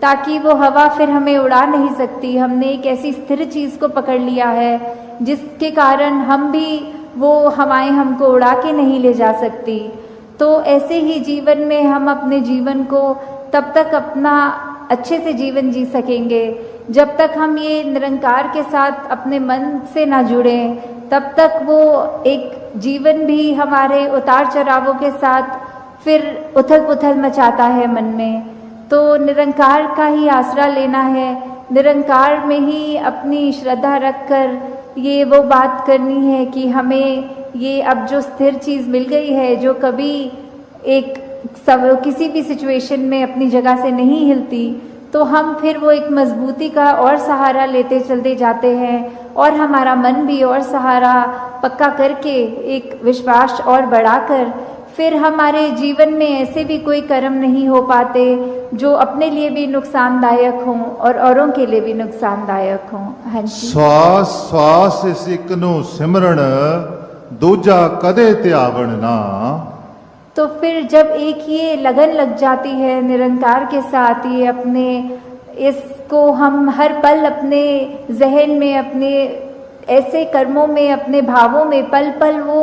ताकि वो हवा फिर हमें उड़ा नहीं सकती। हमने एक ऐसी स्थिर चीज़ को पकड़ लिया है जिसके कारण हम भी, वो हवाएं हमको उड़ा के नहीं ले जा सकती। तो ऐसे ही जीवन में हम अपने जीवन को तब तक अपना अच्छे से जीवन जी सकेंगे जब तक हम ये निरंकार के साथ अपने मन से ना जुड़ें, तब तक वो एक जीवन भी हमारे उतार चढ़ावों के साथ फिर उथल पुथल मचाता है मन में। तो निरंकार का ही आसरा लेना है, निरंकार में ही अपनी श्रद्धा रखकर ये वो बात करनी है कि हमें ये अब जो स्थिर चीज़ मिल गई है, जो कभी एक सब किसी भी सिचुएशन में अपनी जगह से नहीं हिलती, तो हम फिर वो एक मजबूती का और सहारा लेते चलते जाते हैं और हमारा मन भी और सहारा पक्का करके एक विश्वास और बढ़ाकर फिर हमारे जीवन में ऐसे भी कोई कर्म नहीं हो पाते जो अपने लिए भी नुकसानदायक हों और औरों के लिए भी नुकसानदायक हों। हाँ जी, ਸਵਾਸ ਸਵਾਸ ਇਸ ਇੱਕ ਨੂੰ ਸਿਮਰਨ ਦੂਜਾ ਕਦੇ ਧਿਆਵਣ ਨਾ। तो फिर जब एक ये लगन लग जाती है निरंकार के साथ, ये अपने इसको हम हर पल अपने जहन में, अपने ऐसे कर्मों में, अपने भावों में पल पल, वो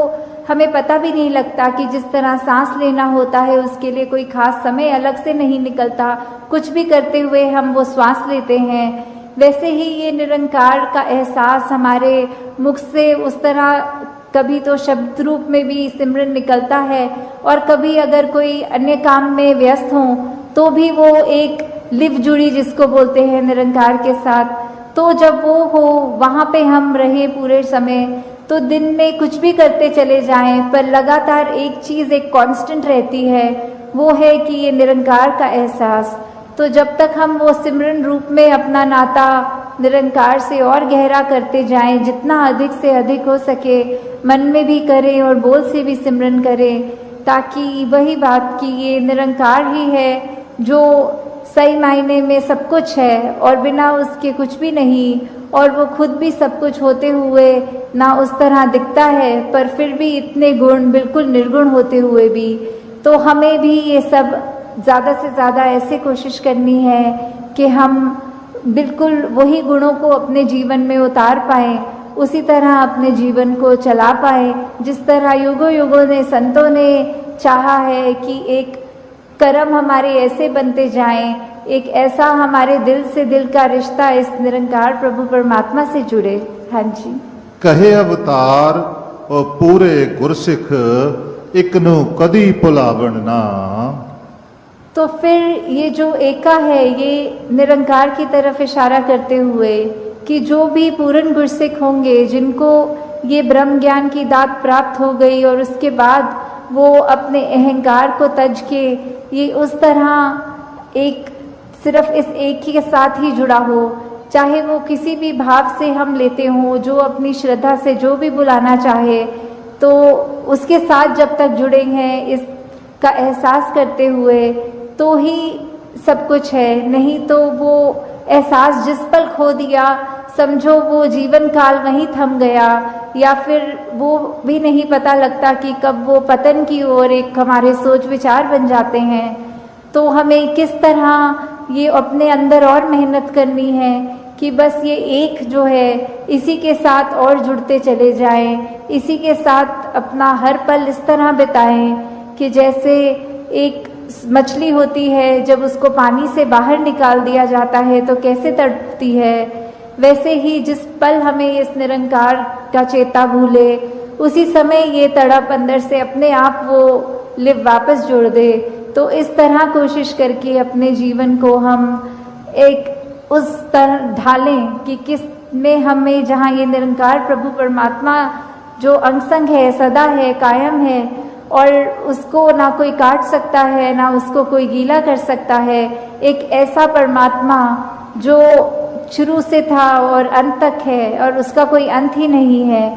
हमें पता भी नहीं लगता कि जिस तरह सांस लेना होता है उसके लिए कोई खास समय अलग से नहीं निकलता, कुछ भी करते हुए हम वो श्वास लेते हैं, वैसे ही ये निरंकार का एहसास हमारे मुख से उस तरह कभी तो शब्द रूप में भी सिमरन निकलता है और कभी अगर कोई अन्य काम में व्यस्त हों तो भी वो एक लिव जुड़ी जिसको बोलते हैं निरंकार के साथ। तो जब वो हो वहाँ पे हम रहें पूरे समय, तो दिन में कुछ भी करते चले जाएं पर लगातार एक चीज़ एक कांस्टेंट रहती है, वो है कि ये निरंकार का एहसास। तो जब तक हम वो सिमरन रूप में अपना नाता निरंकार से और गहरा करते जाएं, जितना अधिक से अधिक हो सके मन में भी करें और बोल से भी सिमरन करें, ताकि वही बात कि ये निरंकार ही है जो सही मायने में सब कुछ है और बिना उसके कुछ भी नहीं, और वो खुद भी सब कुछ होते हुए ना उस तरह दिखता है पर फिर भी इतने गुण बिल्कुल निर्गुण होते हुए भी। तो हमें भी ये सब ज़्यादा से ज़्यादा ऐसे कोशिश करनी है कि हम बिल्कुल वही गुणों को अपने जीवन में उतार पाएं, उसी तरह अपने जीवन को चला पाएं जिस तरह युगों युगों ने संतों ने चाहा है कि एक कर्म हमारे ऐसे बनते जाएं, एक ऐसा हमारे दिल से दिल का रिश्ता इस निरंकार प्रभु परमात्मा से जुड़े। हाँ जी, ਕਹੇ ਅਵਤਾਰ ਉਹ ਪੂਰੇ ਗੁਰਸਿੱਖ ਇੱਕ ਨੂੰ ਕਦੀ ਭੁਲਾਵਣ ਨਾ। तो फिर ये जो एका है ये निरंकार की तरफ इशारा करते हुए कि जो भी पूर्ण गुरसिक होंगे, जिनको ये ब्रह्म ज्ञान की दात प्राप्त हो गई और उसके बाद वो अपने अहंकार को तज के ये उस तरह एक सिर्फ इस एक के साथ ही जुड़ा हो, चाहे वो किसी भी भाव से हम लेते हों, जो अपनी श्रद्धा से जो भी बुलाना चाहे, तो उसके साथ जब तक जुड़े हैं इसका एहसास करते हुए तो ही सब कुछ है। नहीं तो वो एहसास जिस पल खो दिया, समझो वो जीवन काल वहीं थम गया, या फिर वो भी नहीं पता लगता कि कब वो पतन की ओर एक हमारे सोच विचार बन जाते हैं। तो हमें किस तरह ये अपने अंदर और मेहनत करनी है कि बस ये एक जो है इसी के साथ और जुड़ते चले जाएं, इसी के साथ अपना हर पल इस तरह बिताएं कि जैसे एक मछली होती है, जब उसको पानी से बाहर निकाल दिया जाता है तो कैसे तड़पती है, वैसे ही जिस पल हमें इस निरंकार का चेता भूले, उसी समय ये तड़प अंदर से अपने आप वो वापस जोड़ दे। तो इस तरह कोशिश करके अपने जीवन को हम एक उस तरह ढालें कि किस में हमें, जहाँ ये निरंकार प्रभु परमात्मा जो अंग संग है, सदा है, कायम है, और उसको ना कोई काट सकता है, ना उसको कोई गीला कर सकता है, एक ऐसा परमात्मा जो शुरू से था और अंत तक है और उसका कोई अंत ही नहीं है।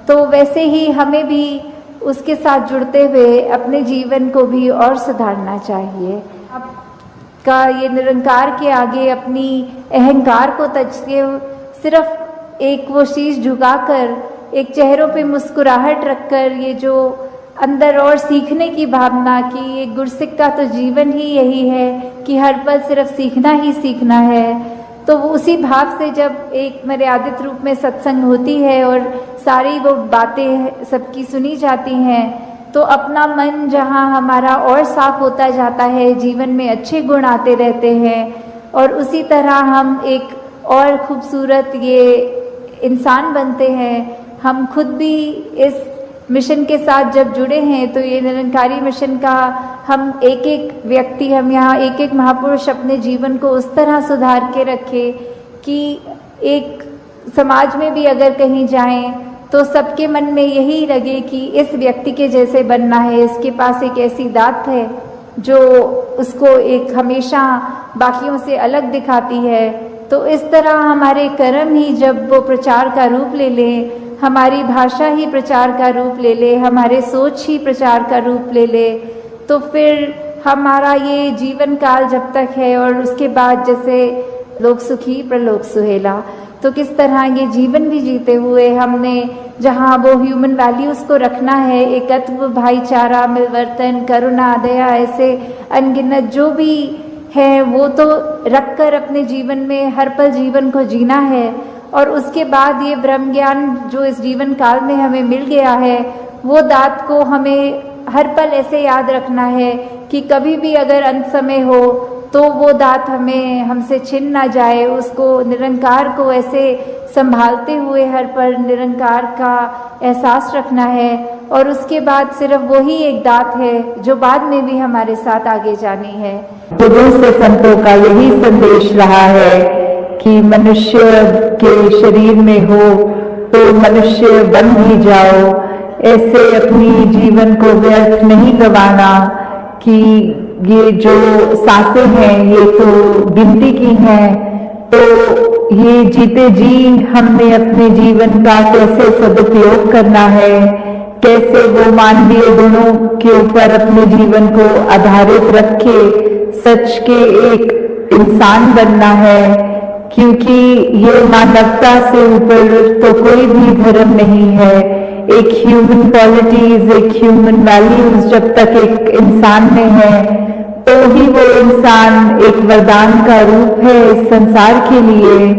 तो वैसे ही हमें भी उसके साथ जुड़ते हुए अपने जीवन को भी और सुधारना चाहिए। आपका ये निरंकार के आगे अपनी अहंकार को तज के सिर्फ एक वो शीश झुकाकर, एक चेहरों पे मुस्कुराहट रखकर, ये जो अंदर और सीखने की भावना कि ये गुरसिक का तो जीवन ही यही है कि हर पल सिर्फ सीखना ही सीखना है, तो वो उसी भाव से जब एक मर्यादित रूप में सत्संग होती है और सारी वो बातें सबकी सुनी जाती हैं, तो अपना मन जहाँ हमारा और साफ होता जाता है, जीवन में अच्छे गुण आते रहते हैं और उसी तरह हम एक और खूबसूरत ये इंसान बनते हैं। हम खुद भी इस मिशन के साथ जब जुड़े हैं तो ये निरंकारी मिशन का हम एक एक व्यक्ति, हम यहाँ एक एक महापुरुष अपने जीवन को उस तरह सुधार के रखें कि एक समाज में भी अगर कहीं जाएं तो सबके मन में यही लगे कि इस व्यक्ति के जैसे बनना है, इसके पास एक ऐसी दात है जो उसको एक हमेशा बाकियों से अलग दिखाती है। तो इस तरह हमारे कर्म ही जब वो प्रचार का रूप ले लें, हमारी भाषा ही प्रचार का रूप ले ले, हमारे सोच ही प्रचार का रूप ले ले, तो फिर हमारा ये जीवन काल जब तक है और उसके बाद जैसे लोक सुखी प्रलोक सुहेला, तो किस तरह ये जीवन भी जीते हुए हमने जहाँ वो ह्यूमन वैल्यूज़ को रखना है, एकत्व, भाईचारा, मिलवर्तन, करुणा, दया, ऐसे अनगिनत जो भी है वो तो रख कर अपने जीवन में हर पल जीवन को जीना है। और उसके बाद ये ब्रह्म ज्ञान जो इस जीवन काल में हमें मिल गया है, वो दात को हमें हर पल ऐसे याद रखना है कि कभी भी अगर अंत समय हो तो वो दात हमें हमसे छिन ना जाए, उसको निरंकार को ऐसे संभालते हुए हर पल निरंकार का एहसास रखना है। और उसके बाद सिर्फ वही एक दात है जो बाद में भी हमारे साथ आगे जानी है। बुद्धों से संतों का यही संदेश रहा है कि मनुष्य के शरीर में हो तो मनुष्य बन भी जाओ, ऐसे अपनी जीवन को व्यर्थ नहीं गंवाना कि ये जो सांसें हैं ये तो गिनती की हैं, तो ये जीते जी हमने अपने जीवन का कैसे सदुपयोग करना है, कैसे वो मानवीय गुणों के ऊपर अपने जीवन को आधारित रख के सच के एक इंसान बनना है, क्योंकि ये मानवता से ऊपर तो कोई भी धर्म नहीं है। एक ह्यूमन क्वालिटीज, एक ह्यूमन वैल्यूज जब तक एक इंसान में है तो ही वो इंसान एक वरदान का रूप है इस संसार के लिए।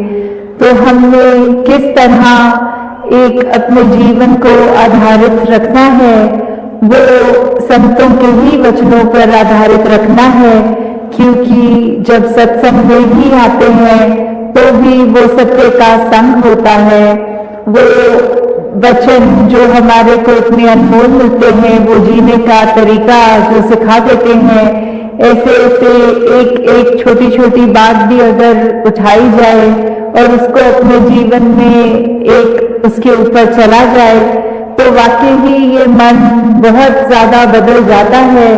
तो हमने किस तरह एक अपने जीवन को आधारित रखना है, वो संतों के ही वचनों पर आधारित रखना है, क्योंकि जब सत्संग में भी आते हैं तो भी वो सत्य का संग होता है। वो वचन जो हमारे को इतने अनमोल मिलते हैं, वो जीने का तरीका जो सिखा देते हैं ऐसे ऐसे एक एक छोटी छोटी बात भी अगर उठाई जाए और उसको अपने जीवन में एक उसके ऊपर चला जाए तो वाकई ही ये मन बहुत ज्यादा बदल जाता है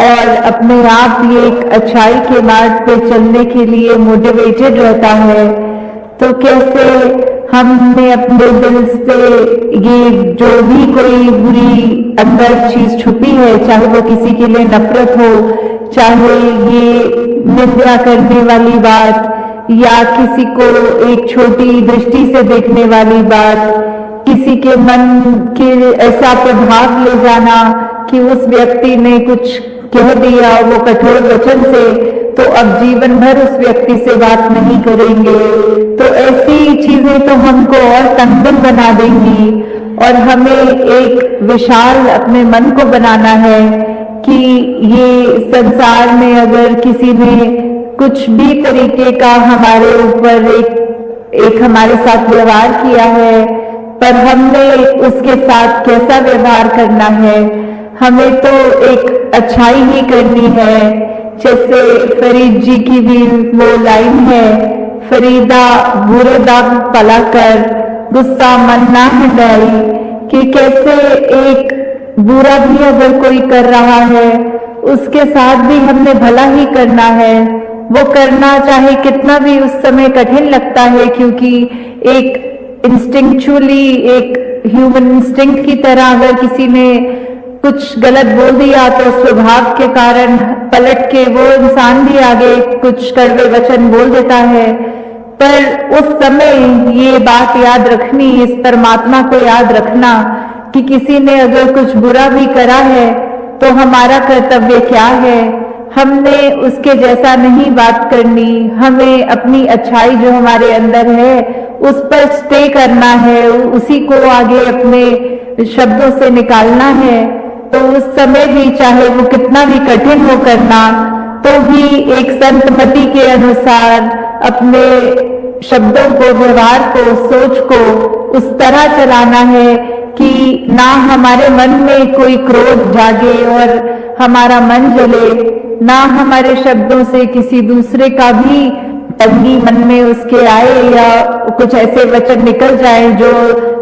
और अपने आप ये एक अच्छाई के मार्ग पे चलने के लिए मोटिवेटेड रहता है। तो कैसे हमने अपने दिल से ये जो भी कोई बुरी अंदर चीज छुपी है, चाहे वो किसी के लिए नफरत हो, चाहे ये निंदा करने वाली बात या किसी को एक छोटी दृष्टि से देखने वाली बात, किसी के मन के ऐसा प्रभाव ले जाना कि उस व्यक्ति ने कुछ कह दिया वो कठोर वचन से, तो अब जीवन भर उस व्यक्ति से बात नहीं करेंगे। तो ऐसी चीजें तो हमको और तंगदिल बना देंगी और हमें एक विशाल अपने मन को बनाना है कि ये संसार में अगर किसी ने कुछ भी तरीके का हमारे ऊपर एक हमारे साथ व्यवहार किया है, पर हमने उसके साथ कैसा व्यवहार करना है, हमें तो एक अच्छाई ही करनी है। जैसे फरीद जी की भी वो लाइन है, फरीदा बुरे दाग पला कर गुस्सा मन ना हटाई, कि कैसे एक बुरा भी अगर कोई कर रहा है उसके साथ भी हमने भला ही करना है। वो करना चाहे कितना भी उस समय कठिन लगता है, क्योंकि एक इंस्टिंक्चुअली एक ह्यूमन इंस्टिंक्ट की तरह अगर किसी ने कुछ गलत बोल दिया तो स्वभाव के कारण पलट के वो इंसान भी आगे कुछ कड़वे वचन बोल देता है। पर उस समय ये बात याद रखनी, इस परमात्मा को याद रखना कि किसी ने अगर कुछ बुरा भी करा है तो हमारा कर्तव्य क्या है, हमने उसके जैसा नहीं बात करनी, हमें अपनी अच्छाई जो हमारे अंदर है उस पर स्टे करना है, उसी को आगे अपने शब्दों से निकालना है। तो उस समय भी चाहे वो कितना भी कठिन हो करना, तो भी एक संत मति के अनुसार अपने शब्दों को, व्यवहार को, सोच को उस तरह चलाना है कि ना हमारे मन में कोई क्रोध जागे और हमारा मन जले, ना हमारे शब्दों से किसी दूसरे का भी तंगी मन में उसके आए या कुछ ऐसे वचन निकल जाए जो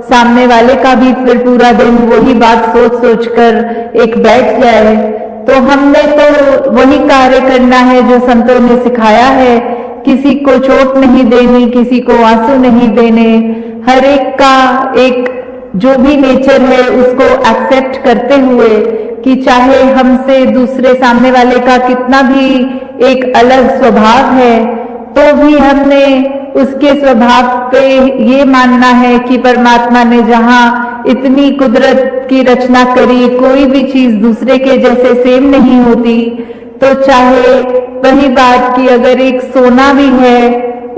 सामने वाले का भी फिर पूरा दिन वही बात सोच सोच कर एक बैठ जाए। तो हमने तो वही कार्य करना है जो संतों ने सिखाया है, किसी को चोट नहीं देनी, किसी को आंसू नहीं देने, हर एक का एक जो भी नेचर है उसको एक्सेप्ट करते हुए कि चाहे हमसे दूसरे सामने वाले का कितना भी एक अलग स्वभाव है, तो भी हमने उसके स्वभाव पे ये मानना है कि परमात्मा ने जहाँ इतनी कुदरत की रचना करी, कोई भी चीज दूसरे के जैसे सेम नहीं होती। तो चाहे वही बात कि अगर एक सोना भी है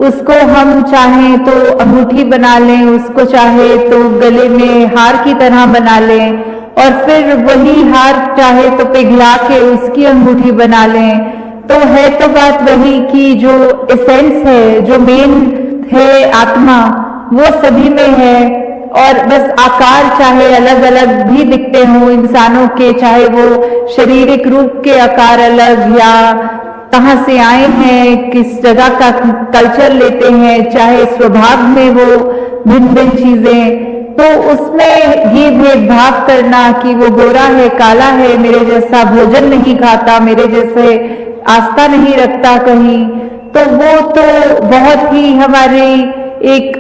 उसको हम चाहें तो अंगूठी बना लें, उसको चाहे तो गले में हार की तरह बना लें और फिर वही हार चाहे तो पिघला के उसकी अंगूठी बना लें। तो है तो बात वही कि जो एसेंस है, जो मेन है आत्मा, वो सभी में है और बस आकार चाहे अलग अलग भी दिखते हों इंसानों के, चाहे वो शारीरिक रूप के आकार अलग या कहाँ से आए हैं, किस जगह का कल्चर लेते हैं, चाहे स्वभाव में वो भिन्न भिन्न चीजें, तो उसमें ये भेदभाव करना कि वो गोरा है, काला है, मेरे जैसा भोजन नहीं खाता, मेरे जैसे आस्था नहीं रखता कहीं, तो वो तो बहुत ही हमारी एक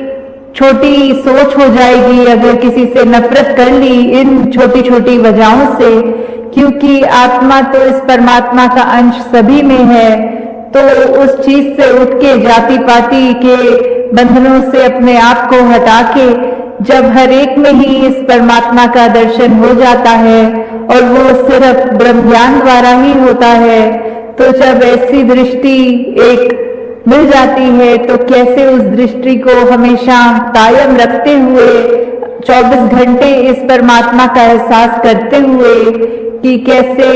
छोटी सोच हो जाएगी अगर किसी से नफरत कर ली इन छोटी छोटी वजहों से, क्योंकि आत्मा तो इस परमात्मा का अंश सभी में है। तो उस चीज से उठ के जाति पाति के बंधनों से अपने आप को हटा के जब हर एक में ही इस परमात्मा का दर्शन हो जाता है और वो सिर्फ ब्रह्म ज्ञान द्वारा ही होता है, तो जब ऐसी दृष्टि एक मिल जाती है तो कैसे उस दृष्टि को हमेशा कायम रखते हुए 24 घंटे इस परमात्मा का एहसास करते हुए कि कैसे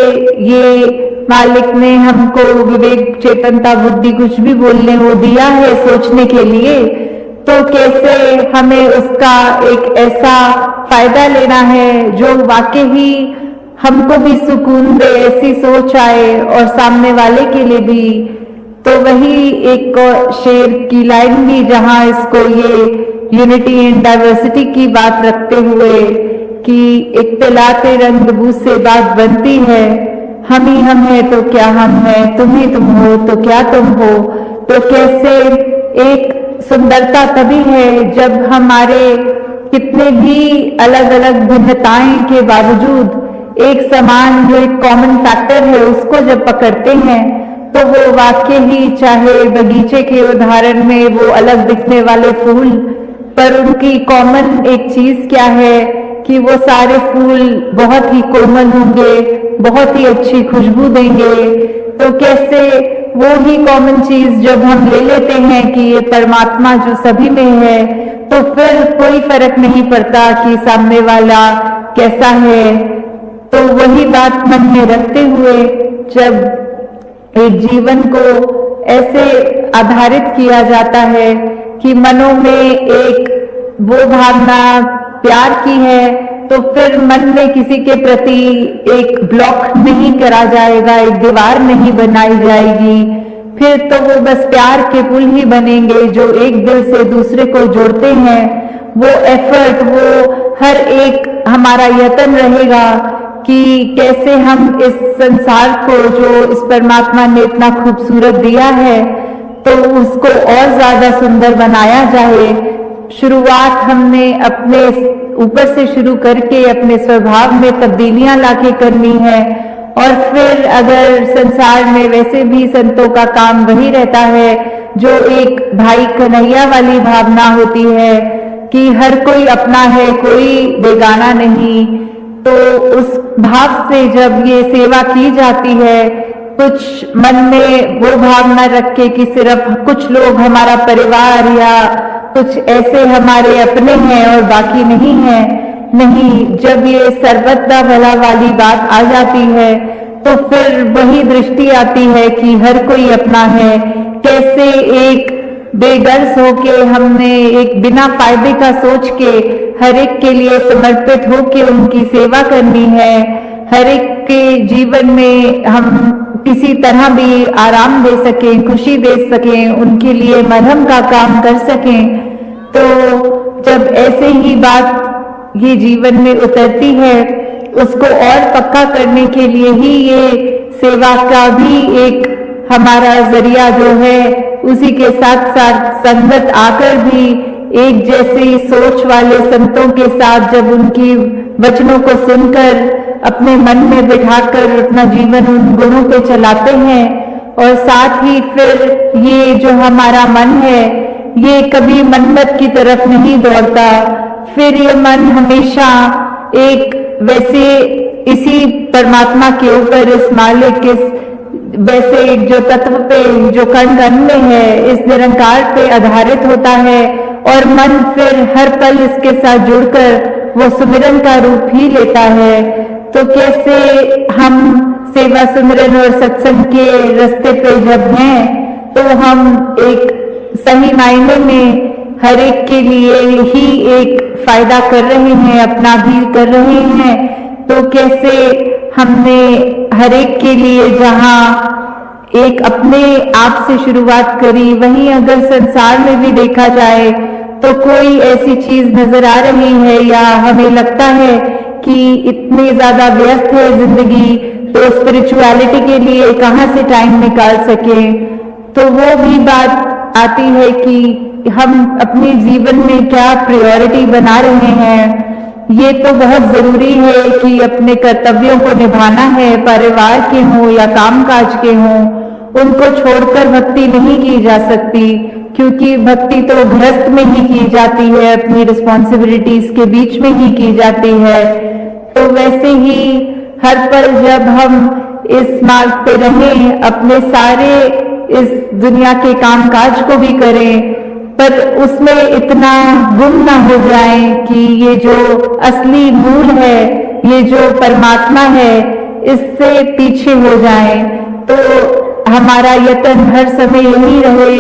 ये मालिक ने हमको विवेक, चेतनता, बुद्धि कुछ भी बोलने वो दिया है सोचने के लिए, तो कैसे हमें उसका एक ऐसा फायदा लेना है जो वाकई ही हमको भी सुकून दे, ऐसी सोच आए और सामने वाले के लिए भी। तो वही एक शेर की लाइन भी जहां इसको ये यूनिटी एंड डाइवर्सिटी की बात रखते हुए कि इख्तिलाते रंग बू से बात बनती है, हम ही हम है तो क्या हम है, तुम ही तुम हो तो क्या तुम हो। तो कैसे एक सुंदरता तभी है जब हमारे कितने भी अलग अलग भिन्नताएं के बावजूद एक समान जो एक कॉमन फैक्टर है उसको जब पकड़ते हैं तो वो वाक्य ही, चाहे बगीचे के उदाहरण में वो अलग दिखने वाले फूल, पर उनकी कॉमन एक चीज क्या है कि वो सारे फूल बहुत ही कोमल होंगे, बहुत ही अच्छी खुशबू देंगे। तो कैसे वो ही कॉमन चीज जब हम ले लेते हैं कि ये परमात्मा जो सभी में है, तो फिर कोई फर्क नहीं पड़ता कि सामने वाला कैसा है। तो वही बात मन में रखते हुए जब एक जीवन को ऐसे आधारित किया जाता है कि मनों में एक वो भावना प्यार की है, तो फिर मन में किसी के प्रति एक ब्लॉक नहीं करा जाएगा, एक दीवार नहीं बनाई जाएगी। फिर तो वो बस प्यार के पुल ही बनेंगे जो एक दिल से दूसरे को जोड़ते हैं। वो एफर्ट, वो हर एक हमारा यत्न रहेगा कि कैसे हम इस संसार को जो इस परमात्मा ने इतना खूबसूरत दिया है तो उसको और ज्यादा सुंदर बनाया जाए। शुरुआत हमने अपने ऊपर से शुरू करके अपने स्वभाव में तब्दीलियां लाके करनी है, और फिर अगर संसार में वैसे भी संतों का काम वही रहता है जो एक भाई कन्हैया वाली भावना होती है कि हर कोई अपना है, कोई बेगाना नहीं। तो उस भाव से जब ये सेवा की जाती है, कुछ मन में वो भावना रख के कि सिर्फ कुछ लोग हमारा परिवार या कुछ ऐसे हमारे अपने हैं और बाकी नहीं है, नहीं, जब ये सर्वदा भला वाली बात आ जाती है तो फिर वही दृष्टि आती है कि हर कोई अपना है। कैसे एक बेगर्ज होके हमने एक बिना फायदे का सोच के हर एक के लिए समर्पित होके उनकी सेवा करनी है। हर एक के जीवन में हम किसी तरह भी आराम दे सकें, खुशी दे सकें, उनके लिए मरहम का काम कर सकें। तो जब ऐसे ही बात ये जीवन में उतरती है, उसको और पक्का करने के लिए ही ये सेवा का भी एक हमारा जरिया जो है, उसी के साथ साथ संगत आकर भी एक जैसी सोच वाले संतों के साथ जब उनकी वचनों को सुनकर अपने मन में बिठाकर अपना जीवन उन गुणों पे चलाते हैं, और साथ ही फिर ये जो हमारा मन है ये कभी मनमत की तरफ नहीं दौड़ता। फिर ये मन हमेशा एक वैसे इसी परमात्मा के ऊपर, इस मालिक के वैसे एक जो तत्व पे, जो कण कण में है, इस निरंकार पे आधारित होता है, और मन फिर हर पल इसके साथ जुड़कर वो सुमिरन का रूप ही लेता है। तो कैसे हम सेवा सुमिरन और सत्संग के रास्ते पे जब हैं तो हम एक सही मायने में हर एक के लिए ही एक फायदा कर रहे हैं, अपना भी कर रहे हैं। तो कैसे हमने हर एक के लिए जहां एक अपने आप से शुरुआत करी, वहीं अगर संसार में भी देखा जाए तो कोई ऐसी चीज नजर आ रही है या हमें लगता है कि इतनी ज्यादा व्यस्त है जिंदगी, तो स्पिरिचुअलिटी के लिए कहाँ से टाइम निकाल सके। तो वो भी बात आती है कि हम अपने जीवन में क्या प्रायोरिटी बना रहे हैं। ये तो बहुत जरूरी है कि अपने कर्तव्यों को निभाना है, परिवार के हों या कामकाज के हों, उनको छोड़कर भक्ति नहीं की जा सकती, क्योंकि भक्ति तो गृहस्थ में ही की जाती है, अपनी रिस्पॉन्सिबिलिटीज के बीच में ही की जाती है। तो वैसे ही हर पल जब हम इस मार्ग पे रहें, अपने सारे इस दुनिया के कामकाज को भी करें, पर उसमें इतना गुम ना हो जाए कि ये जो असली मूल है, ये जो परमात्मा है, इससे पीछे हो जाए। तो हमारा यत्न हर समय यही रहे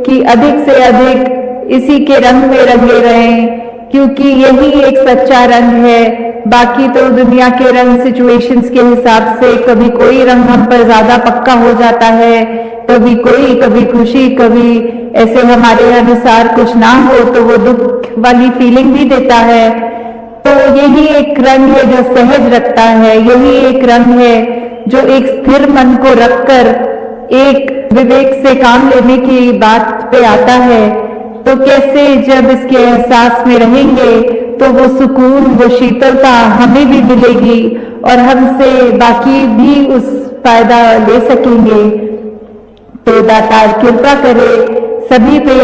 कि अधिक से अधिक इसी के रंग में रंगे रहें, क्योंकि यही एक सच्चा रंग है। बाकी तो दुनिया के रंग सिचुएशंस के हिसाब से कभी कोई रंग हम पर ज्यादा पक्का हो जाता है, कभी कोई, कभी खुशी, कभी ऐसे हमारे अनुसार कुछ ना हो तो वो दुख वाली फीलिंग भी देता है। तो यही एक रंग है जो सहज रखता है, यही एक रंग है जो एक स्थिर मन को रखकर एक विवेक से काम लेने की बात पे आता है। तो कैसे जब इसके एहसास में रहेंगे तो वो सुकून, वो शीतलता हमें भी मिलेगी और हमसे बाकी भी उस फायदा ले सकेंगे। तो दातार कृपा करे सभी पे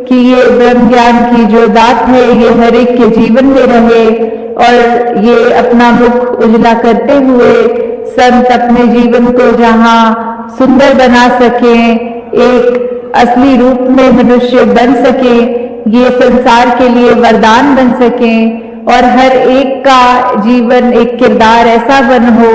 कि ये ब्रह्म ज्ञान की जो दात है ये हर एक के जीवन में रहे और ये अपना मुख उजला करते हुए संत अपने जीवन को जहाँ सुंदर बना सके, एक असली रूप में मनुष्य बन सके, ये संसार के लिए वरदान बन सके और हर एक का जीवन एक किरदार ऐसा बन हो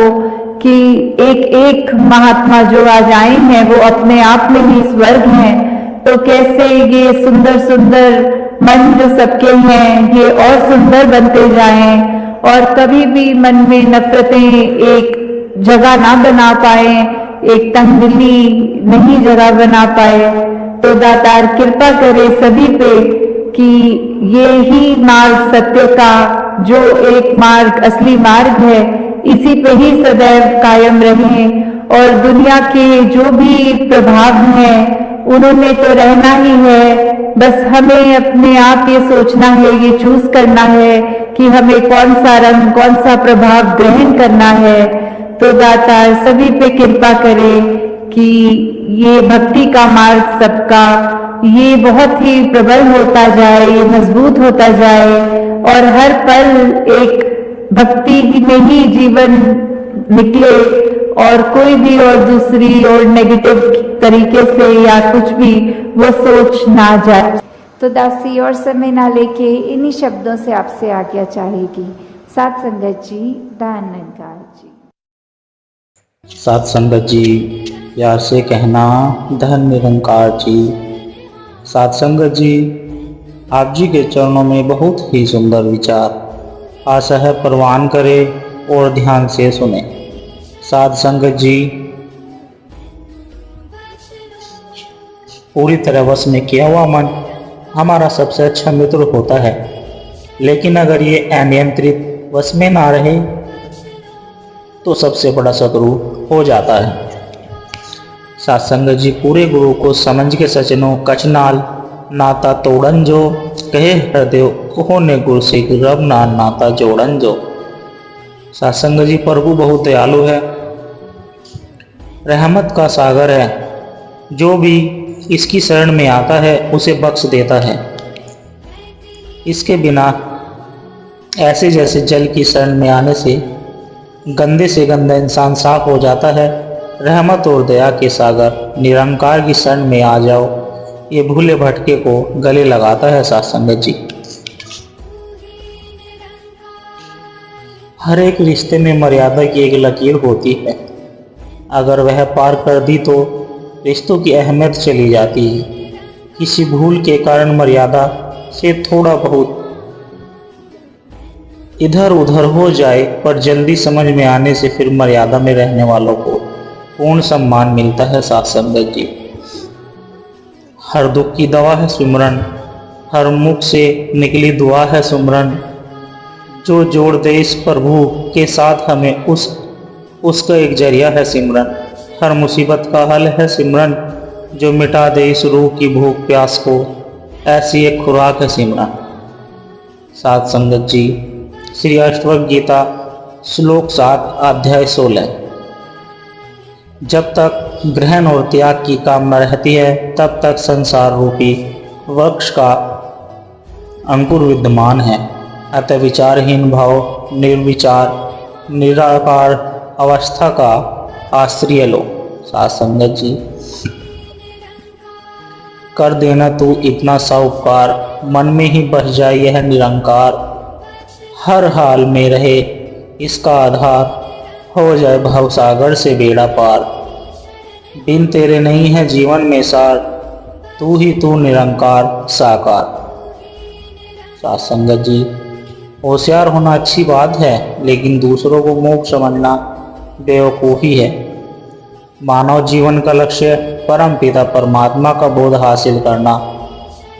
कि एक एक महात्मा जो आज आए हैं वो अपने आप में ही स्वर्ग हैं। तो कैसे ये सुंदर सुंदर मन जो सबके हैं ये और सुंदर बनते जाएं और कभी भी मन में नफरतें एक जगह ना बना पाए, एक तंगदिली नहीं जगह बना पाए। तो दातार कृपा करे सभी पे कि ये ही मार्ग सत्य का जो एक मार्ग, असली मार्ग है, इसी पे ही सदैव कायम रहें और दुनिया के जो भी प्रभाव हैं उन्होंने तो रहना ही है, बस हमें अपने आप ये सोचना है, ये चूज करना है कि हमें कौन सा रंग, कौन सा प्रभाव ग्रहण करना है। तो दातार सभी पे कृपा करे कि ये भक्ति का मार्ग सबका ये बहुत ही प्रबल होता जाए, ये मजबूत होता जाए और हर पल एक भक्ति में ही जीवन निकले और कोई भी और दूसरी और नेगेटिव तरीके से या कुछ भी वो सोच ना जाए। तो दासी और समय ना लेके इन्हीं शब्दों से आपसे आज्ञा चाहेगी साथ संगत जी, धन निरंकार जी। साथ संगत जी प्यार से कहना धन निरंकार जी। साथ संगत जी आप जी के चरणों में बहुत ही सुंदर विचार, आशा है परवान करे और ध्यान से सुने। साध संगत जी पूरी तरह वश में किया हुआ मन हमारा सबसे अच्छा मित्र होता है, लेकिन अगर ये अनियंत्रित वश में ना रहे तो सबसे बड़ा शत्रु हो जाता है। साध संगत जी पूरे गुरु को समझ के सचनो कचनाल नाता तोड़न जो कहे हृदय होने गुरु से रब ना नाता जोड़न जो। साध संगत जी प्रभु बहुत दयालु है, रहमत का सागर है, जो भी इसकी शरण में आता है उसे बख्श देता है। इसके बिना ऐसे जैसे जल की शरण में आने से गंदे से गंदा इंसान साफ हो जाता है, रहमत और दया के सागर निरंकार की शरण में आ जाओ, ये भूले भटके को गले लगाता है। साथ संगत जी हर एक रिश्ते में मर्यादा की एक लकीर होती है, अगर वह पार कर दी तो रिश्तों की अहमियत चली जाती है। किसी भूल के कारण मर्यादा से थोड़ा बहुत इधर उधर हो जाए पर जल्दी समझ में आने से फिर मर्यादा में रहने वालों को पूर्ण सम्मान मिलता है। साथ संगत जी हर दुख की दवा है सुमरन, हर मुख से निकली दुआ है सुमरन, जो जोड़ दे इस प्रभु के साथ हमें उसका एक जरिया है सिमरन। हर मुसीबत का हल है सिमरन, जो मिटा दे इस रूह की भूख प्यास को, ऐसी एक खुराक है सिमरन। साथ संगत जी श्री अष्टवक्र गीता श्लोक 7 अध्याय 16। जब तक ग्रहण और त्याग की कामना रहती है तब तक संसार रूपी वृक्ष का अंकुर विद्यमान है। अतः विचारहीन भाव निर्विचार निराकार अवस्था का आश्रय लो। साथ संगत जी कर देना तू इतना सा उपकार, मन में ही बस जाए यह निरंकार, हर हाल में रहे इसका आधार, हो जाए भव सागर से बेड़ा पार। बिन तेरे नहीं है जीवन में सार, तू ही तू निरंकार साकार। साथ संगत जी, होशियार होना अच्छी बात है, लेकिन दूसरों को मूर्ख समझना बेवकूफ़ी है। मानव जीवन का लक्ष्य परम पिता परमात्मा का बोध हासिल करना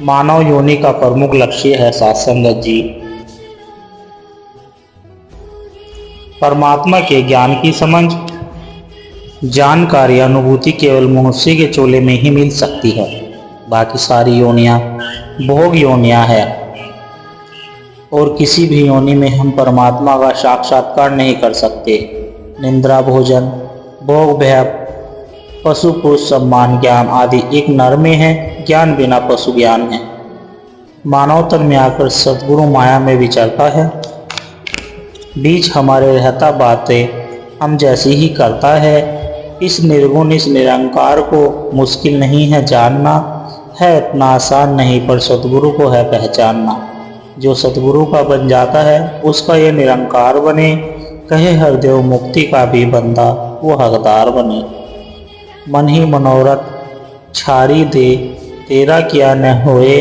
मानव योनि का प्रमुख लक्ष्य है। साथ संगत जी, परमात्मा के ज्ञान की समझ, जानकारी, अनुभूति केवल मनुष्य के चोले में ही मिल सकती है। बाकी सारी योनियां भोग योनियां है और किसी भी योनि में हम परमात्मा का साक्षात्कार नहीं कर सकते। निंद्रा, भोजन, भोग, भय, पशु पुरुष सम्मान, ज्ञान आदि एक नर में है। ज्ञान बिना पशु ज्ञान है। मानव तन में आकर सद्गुरु माया में विचरता है, बीच हमारे रहता बातें हम जैसी ही करता है। इस निर्गुण, इस निरंकार को मुश्किल नहीं है जानना, है इतना आसान नहीं, पर सतगुरु को है पहचानना। जो सतगुरु का बन जाता है उसका ये निरंकार बने, कहे हरदेव मुक्ति का भी बंदा वो हकदार बने। मन ही मनोरथ छारी दे, तेरा किया न होए,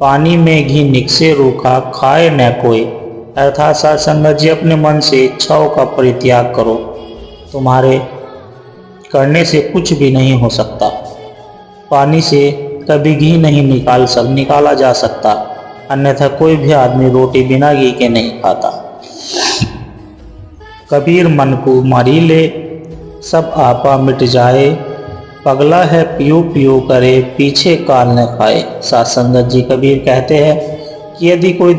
पानी में घी निकसे रूखा, खाए न कोई। अर्थात साथ संगत जी, अपने मन से इच्छाओं का परित्याग करो, तुम्हारे करने से कुछ भी नहीं हो सकता। पानी से कभी घी नहीं निकाला जा सकता, अन्यथा कोई भी आदमी रोटी बिना घी के नहीं खाता। कबीर मन को मारी ले, सब आपा मिट जाए, पगला है पियो पियो करे, पीछे काल न खाए। साथ संगत जी, कबीर कहते हैं कि यदि कोई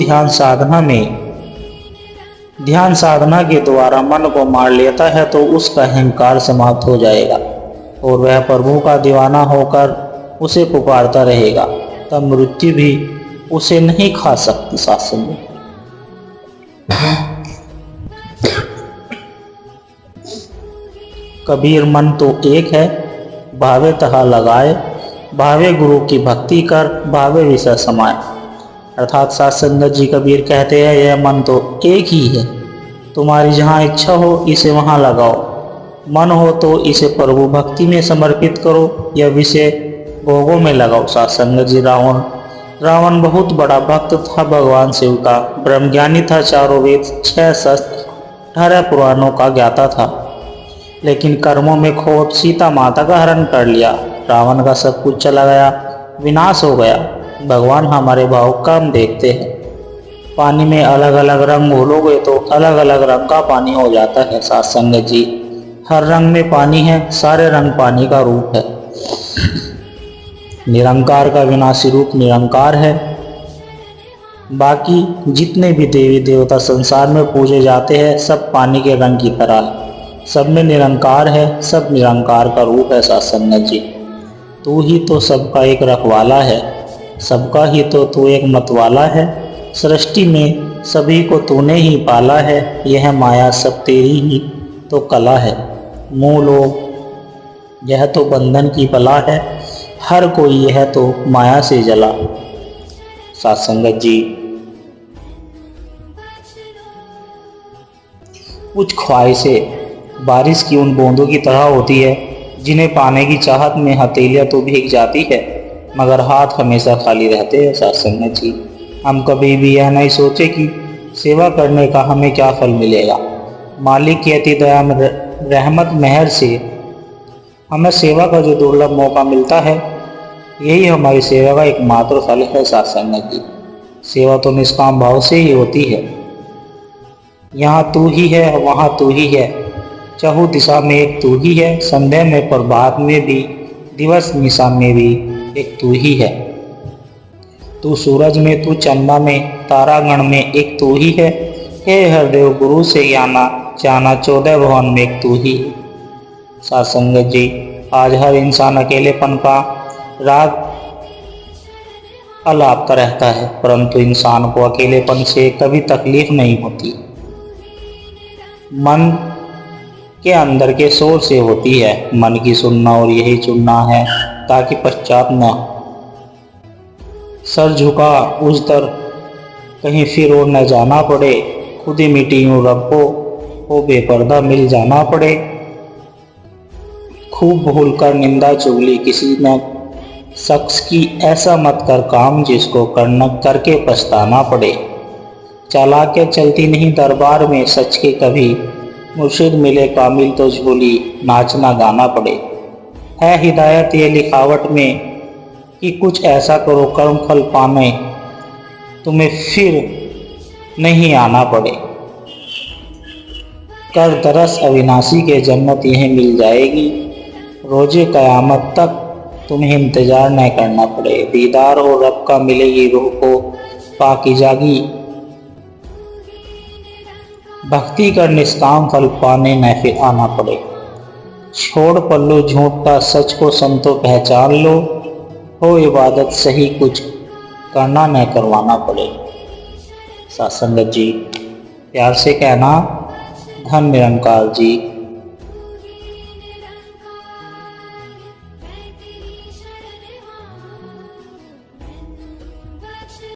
ध्यान साधना के द्वारा मन को मार लेता है तो उसका अहंकार समाप्त हो जाएगा और वह प्रभु का दीवाना होकर उसे पुकारता रहेगा, तब मृत्यु भी उसे नहीं खा सकती। साथ संगत, कबीर मन तो एक है, भावे तहा लगाए, भावे गुरु की भक्ति कर, भावे विषय समाए। अर्थात साथ संगत जी, कबीर कहते हैं यह मन तो एक ही है, तुम्हारी जहाँ इच्छा हो इसे वहाँ लगाओ। मन हो तो इसे प्रभु भक्ति में समर्पित करो या विषय भोगों में लगाओ। साथ संगत जी, रावण बहुत बड़ा भक्त था भगवान शिव का, ब्रह्मज्ञानी था, चारों वेद, 6 शस्त्र, 18 पुराणों का ज्ञाता था, लेकिन कर्मों में खोट सीता माता का हरण कर लिया। रावण का सब कुछ चला गया, विनाश हो गया। भगवान हमारे भाव का हम देखते हैं। पानी में अलग अलग रंग घोलोगे तो अलग अलग रंग का पानी हो जाता है। साथ संगत जी, हर रंग में पानी है, सारे रंग पानी का रूप है। निरंकार का विनाशी रूप निरंकार है। बाकी जितने भी देवी देवता संसार में पूजे जाते हैं सब पानी के रंग की तरह है, सब में निरंकार है, सब निरंकार का रूप है। साथ संगत जी, तू ही तो सबका एक रखवाला है, सबका ही तो तू एक मतवाला है। सृष्टि में सभी को तूने ही पाला है, यह माया सब तेरी ही तो कला है। मूल लोग यह तो बंधन की बला है, हर कोई यह तो माया से जला। साथ संगत जी, कुछ ख्वाहिशें बारिश की उन बूंदों की तरह होती है जिन्हें पाने की चाहत में हथेलियाँ तो भीग जाती है मगर हाथ हमेशा खाली रहते हैं। साथ संगत जी, हम कभी भी यह नहीं सोचे कि सेवा करने का हमें क्या फल मिलेगा। मालिक की अति दया में रहमत मेहर से हमें सेवा का जो दुर्लभ मौका मिलता है, यही हमारी सेवा का एकमात्र फल है। साथ संगत जी, सेवा तो निष्काम भाव से ही होती है। यहाँ तू ही है, वहाँ तू ही है, चहु दिशा में एक तू ही है, संध्या में प्रभात में भी, दिवस निशा में भी एक तू ही है। तू सूरज में, तू चंदा में, तारागण में एक तू ही है। हे हरदेव गुरु से जाना 14 भवन में एक तू ही। साथ संगत जी, आज हर इंसान अकेलेपन का राग अलापता रहता है, परंतु इंसान को अकेलेपन से कभी तकलीफ नहीं होती। मन के अंदर के शोर से होती है। मन की सुनना और यही चुनना है ताकि पश्चात न सर झुका उस दर कहीं फिर और न जाना पड़े। खुद ही मिट्टी यूं रखो वो बेपर्दा मिल जाना पड़े। खूब भूल कर निंदा चुगली किसी न शख्स की ऐसा मत कर काम जिसको करना करके पछताना पड़े। चालाकियाँ चलती नहीं दरबार में, सच के कभी मुर्शिद मिले कामिल तो झोली नाचना गाना पड़े। है हिदायत ये लिखावट में कि कुछ ऐसा करो कर्म फल पाने तुम्हें फिर नहीं आना पड़े। कर दरस अविनाशी के जन्नत यहीं मिल जाएगी, रोजे क़यामत तक तुम्हें इंतज़ार न करना पड़े। दीदार और रब का मिलेगी रूह को पाकीज़ागी, भक्ति कर निष्काम फल पाने न फिर आना पड़े। छोड़ पल्लो झूठ का सच को संतो पहचान लो, हो इबादत सही कुछ करना न करवाना पड़े। साथ संगत जी प्यार से कहना धन निरंकार जी